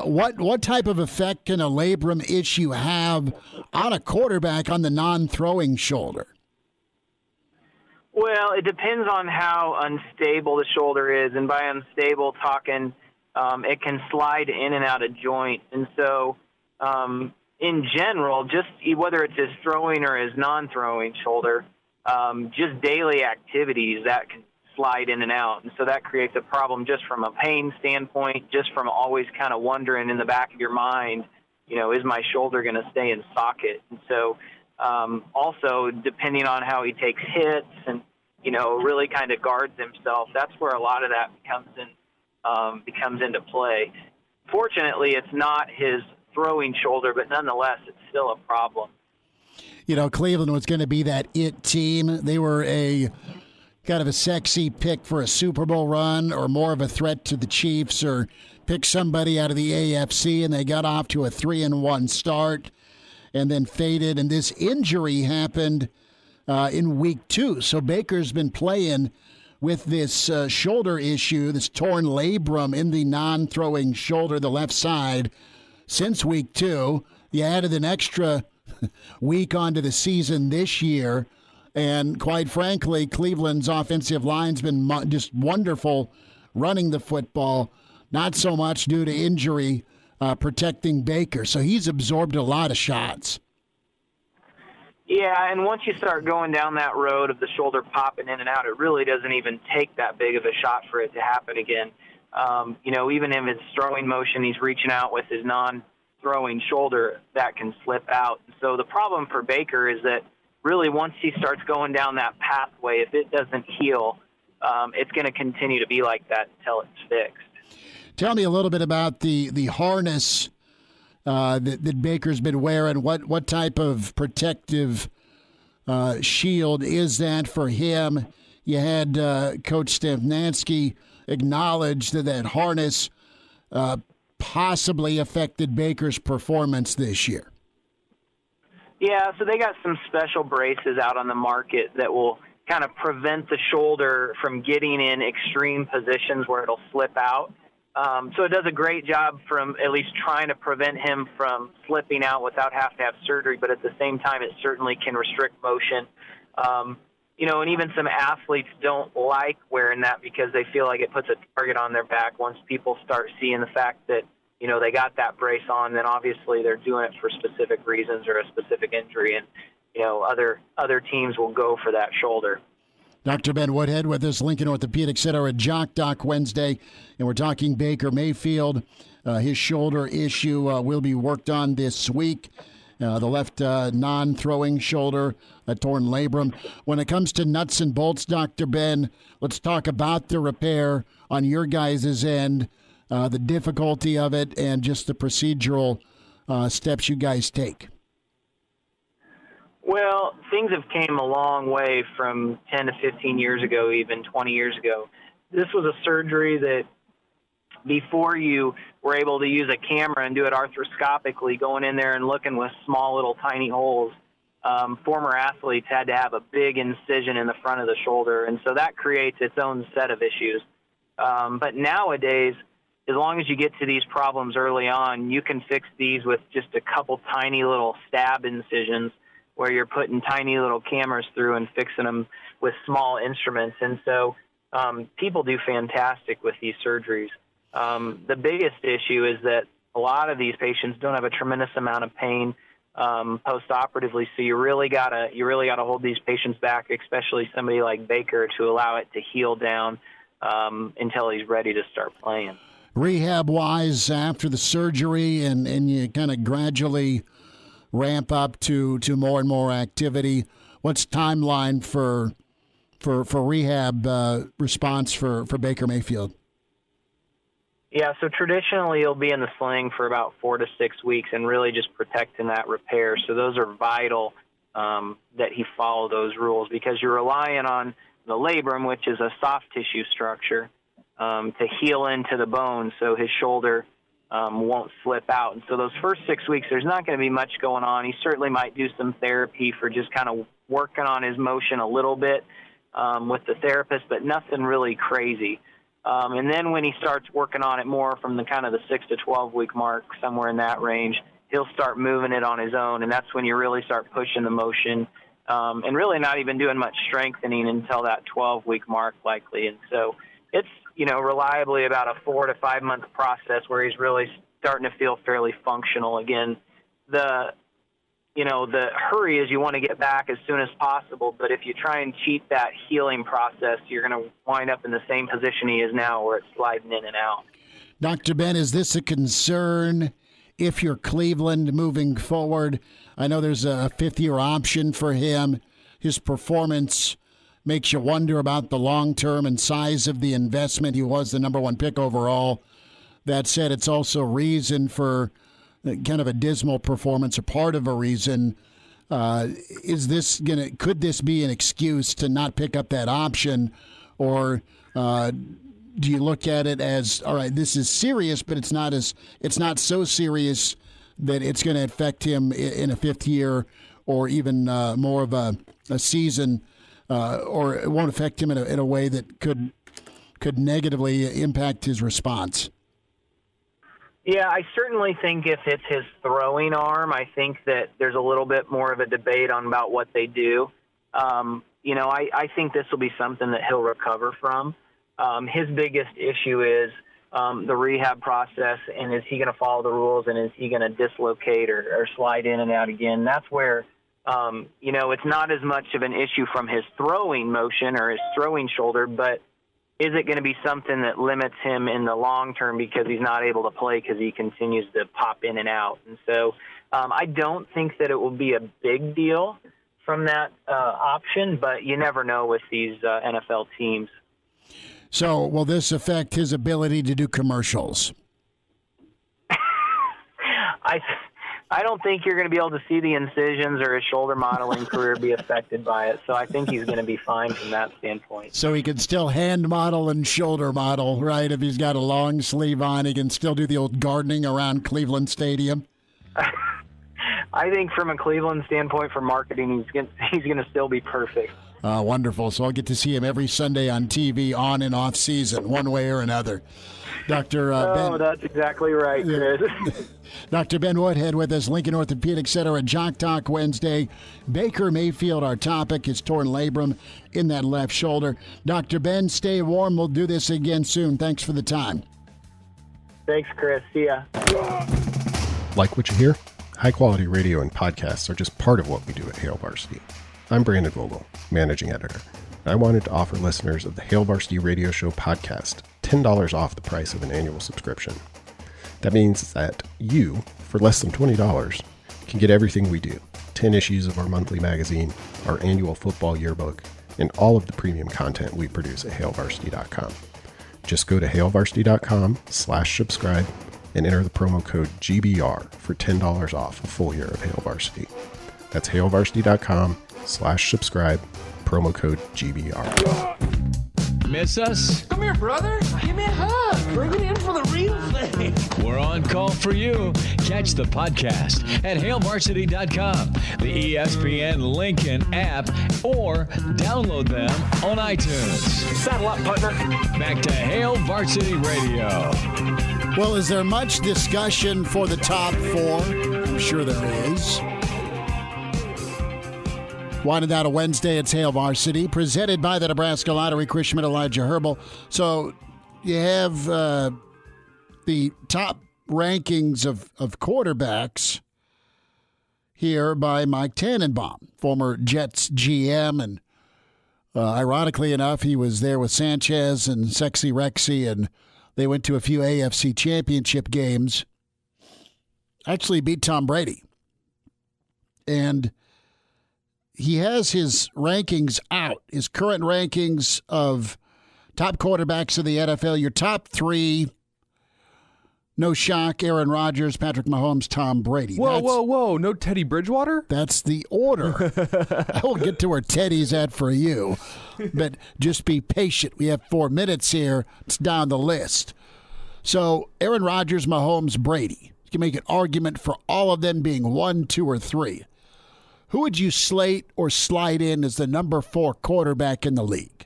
What type of effect can a labrum issue have on a quarterback on the non-throwing shoulder? Well, it depends on how unstable the shoulder is, and by unstable, talking it can slide in and out of joint. And so, in general, just whether it's his throwing or his non-throwing shoulder, just daily activities that can slide in and out. And so that creates a problem just from a pain standpoint, just from always kind of wondering in the back of your mind, you know, is my shoulder going to stay in socket? And so also depending on how he takes hits and, you know, really kind of guards himself, that's where a lot of that becomes into play. Fortunately, it's not his throwing shoulder, but nonetheless, it's still a problem. You know, Cleveland was going to be that it team. They were a kind of a sexy pick for a Super Bowl run, or more of a threat to the Chiefs, or pick somebody out of the AFC, and they got off to a 3-1 start and then faded. And this injury happened in week 2. So Baker's been playing with this shoulder issue, this torn labrum in the non-throwing shoulder, the left side, since week 2. You added an extra week onto the season this year, and quite frankly, Cleveland's offensive line's been just wonderful running the football, not so much due to injury protecting Baker. So he's absorbed a lot of shots. Yeah, and once you start going down that road of the shoulder popping in and out, it really doesn't even take that big of a shot for it to happen again. You know, even in his throwing motion, he's reaching out with his non-throwing shoulder, that can slip out. So the problem for Baker is that really once he starts going down that pathway, if it doesn't heal, it's going to continue to be like that until it's fixed. Tell me a little bit about the harness that Baker's been wearing. What type of protective shield is that for him? You had Coach Stefanski acknowledge that harness possibly affected Baker's performance this year. Yeah, so they got some special braces out on the market that will kind of prevent the shoulder from getting in extreme positions where it'll slip out. So it does a great job from at least trying to prevent him from slipping out without having to have surgery, but at the same time it certainly can restrict motion. You know, and even some athletes don't like wearing that because they feel like it puts a target on their back. Once people start seeing the fact that, you know, they got that brace on, then obviously they're doing it for specific reasons or a specific injury, and, you know, other teams will go for that shoulder. Dr. Ben Woodhead with us, Lincoln Orthopedic Center at Jock Doc Wednesday, and we're talking Baker Mayfield. His shoulder issue will be worked on this week. The left non-throwing shoulder, a torn labrum. When it comes to nuts and bolts, Dr. Ben, let's talk about the repair on your guys' end, the difficulty of it, and just the procedural steps you guys take. Well, things have came a long way from 10 to 15 years ago, even 20 years ago. This was a surgery that before you were able to use a camera and do it arthroscopically, going in there and looking with small little tiny holes, former athletes had to have a big incision in the front of the shoulder, and so that creates its own set of issues. But nowadays, as long as you get to these problems early on, you can fix these with just a couple tiny little stab incisions where you're putting tiny little cameras through and fixing them with small instruments. And so people do fantastic with these surgeries. The biggest issue is that a lot of these patients don't have a tremendous amount of pain post-operatively, so you really gotta hold these patients back, especially somebody like Baker, to allow it to heal down until he's ready to start playing. Rehab-wise, after the surgery, and you kind of gradually ramp up to more and more activity, what's timeline for rehab response for Baker Mayfield? Yeah, so traditionally he'll be in the sling for about 4 to 6 weeks and really just protecting that repair. So those are vital that he follow those rules, because you're relying on the labrum, which is a soft tissue structure, to heal into the bone so his shoulder won't slip out. And so those first 6 weeks, there's not going to be much going on. He certainly might do some therapy for just kind of working on his motion a little bit with the therapist, but nothing really crazy. And then when he starts working on it more from the kind of the 6 to 12 week mark, somewhere in that range, he'll start moving it on his own. And that's when you really start pushing the motion and really not even doing much strengthening until that 12-week mark likely. And so it's, reliably about a 4 to 5 month process where he's really starting to feel fairly functional again. The hurry is you want to get back as soon as possible, but if you try and cheat that healing process, you're going to wind up in the same position he is now, where it's sliding in and out. Dr. Ben, is this a concern if you're Cleveland moving forward? I know there's a fifth-year option for him. His performance makes you wonder about the long-term and size of the investment. He was the number 1 pick overall. That said, it's also reason for kind of a dismal performance, or part of a reason. Could this be an excuse to not pick up that option, or do you look at it as, all right, this is serious, but it's not so serious that it's going to affect him in a fifth year, or even more of a season, or it won't affect him in a way that could negatively impact his response? Yeah, I certainly think if it's his throwing arm, I think that there's a little bit more of a debate on about what they do. I think this will be something that he'll recover from. His biggest issue is the rehab process, and is he going to follow the rules, and is he going to dislocate or slide in and out again? That's where, it's not as much of an issue from his throwing motion or his throwing shoulder, but is it going to be something that limits him in the long term because he's not able to play because he continues to pop in and out? And so I don't think that it will be a big deal from that option, but you never know with these NFL teams. So will this affect his ability to do commercials? I don't think you're going to be able to see the incisions or his shoulder modeling career be affected by it. So I think he's going to be fine from that standpoint. So he can still hand model and shoulder model, right? If he's got a long sleeve on, he can still do the old gardening around Cleveland Stadium. I think from a Cleveland standpoint for marketing, he's going to still be perfect. Wonderful. So I'll get to see him every Sunday on TV, on and off season, one way or another. Dr. Ben. That's exactly right, Chris. Dr. Ben Woodhead with us, Lincoln Orthopedic Center at Jock Talk Wednesday. Baker Mayfield, our topic, is torn labrum in that left shoulder. Dr. Ben, stay warm. We'll do this again soon. Thanks for the time. Thanks, Chris. See ya. Like what you hear? High-quality radio and podcasts are just part of what we do at Hail Varsity. I'm Brandon Vogel, managing editor. I wanted to offer listeners of the Hail Varsity Radio Show podcast $10 off the price of an annual subscription. That means that you, for less than $20, can get everything we do. 10 issues of our monthly magazine, our annual football yearbook, and all of the premium content we produce at hailvarsity.com. Just go to hailvarsity.com/subscribe and enter the promo code GBR for $10 off a full year of Hail Varsity. That's hailvarsity.com/subscribe, promo code GBR. Miss us? Come here, brother. Give me a hug. Bring it in for the real thing. We're on call for you. Catch the podcast at hailvarsity.com, the ESPN Lincoln app, or download them on iTunes. Saddle up, partner. Back to Hail Varsity Radio. Well, is there much discussion for the top four? I'm sure there is. Wanted out a Wednesday at Hail Varsity, presented by the Nebraska Lottery, Chris Schmidt, Elijah Herbel. So you have the top rankings of quarterbacks here by Mike Tannenbaum, former Jets GM. And ironically enough, he was there with Sanchez and Sexy Rexy, and they went to a few AFC championship games. Actually beat Tom Brady. And he has his rankings out, his current rankings of top quarterbacks in the NFL. Your top three, no shock, Aaron Rodgers, Patrick Mahomes, Tom Brady. Whoa. No Teddy Bridgewater? That's the order. I will get to where Teddy's at for you, but just be patient. We have 4 minutes here. It's down the list. So Aaron Rodgers, Mahomes, Brady. You can make an argument for all of them being 1, 2, or 3. Who would you slate or slide in as the number 4 quarterback in the league?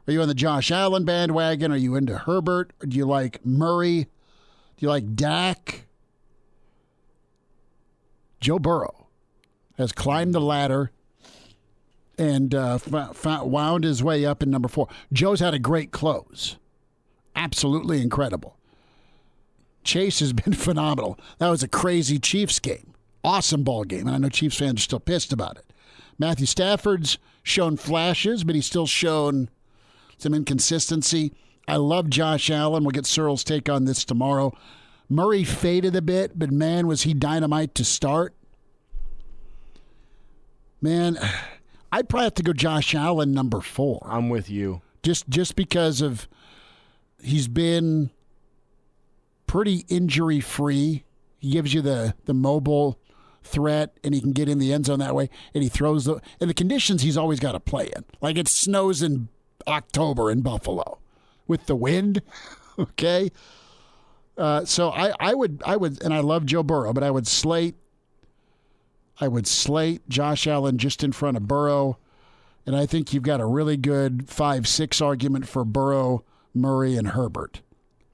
Are you on the Josh Allen bandwagon? Are you into Herbert? Or do you like Murray? Do you like Dak? Joe Burrow has climbed the ladder and wound his way up in number 4. Joe's had a great close. Absolutely incredible. Chase has been phenomenal. That was a crazy Chiefs game. Awesome ball game, and I know Chiefs fans are still pissed about it. Matthew Stafford's shown flashes, but he's still shown some inconsistency. I love Josh Allen. We'll get Searle's take on this tomorrow. Murray faded a bit, but man, was he dynamite to start. Man, I'd probably have to go Josh Allen number 4. I'm with you. Just because of he's been pretty injury-free. He gives you the mobile threat, and he can get in the end zone that way, and he throws in the conditions he's always got to play in. Like it snows in October in Buffalo with the wind, okay? So I would, and I love Joe Burrow, but I would slate Josh Allen just in front of Burrow, and I think you've got a really good 5-6 argument for Burrow, Murray, and Herbert. I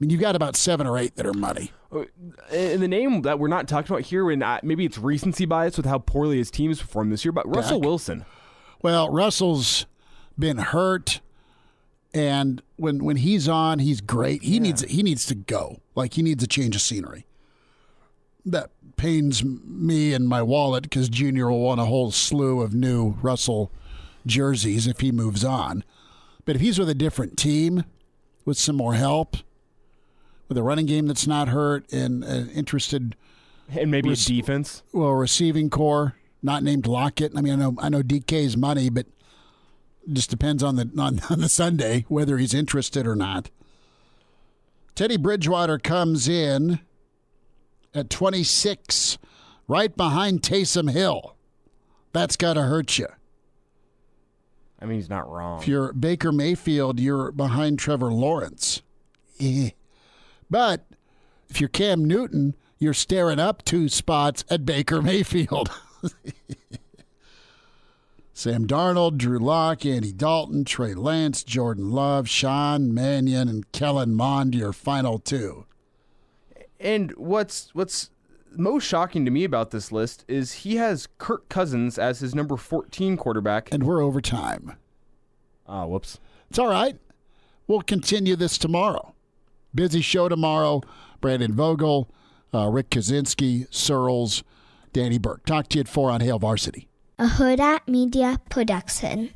mean, you've got about 7 or 8 that are money. And the name that we're not talking about here, and maybe it's recency bias with how poorly his team has performed this year, but Russell Wilson. Well, Russell's been hurt, and when he's on, he's great. He needs to go. Like, he needs a change of scenery. That pains me and my wallet because Junior will want a whole slew of new Russell jerseys if he moves on. But if he's with a different team with some more help, with a running game that's not hurt and interested, and maybe a defense. Well, receiving core, not named Lockett. I mean, I know DK's money, but it just depends on the Sunday whether he's interested or not. Teddy Bridgewater comes in at 26, right behind Taysom Hill. That's got to hurt you. I mean, he's not wrong. If you're Baker Mayfield, you're behind Trevor Lawrence. But if you're Cam Newton, you're staring up 2 spots at Baker Mayfield. Sam Darnold, Drew Lock, Andy Dalton, Trey Lance, Jordan Love, Sean Mannion, and Kellen Mond, your final 2. And what's most shocking to me about this list is he has Kirk Cousins as his number 14 quarterback. And we're over time. Whoops. It's all right. We'll continue this tomorrow. Busy show tomorrow. Brandon Vogel, Rick Kaczynski, Searles, Danny Burke. Talk to you at 4 on Hail Varsity. A Hurrdat Media Production.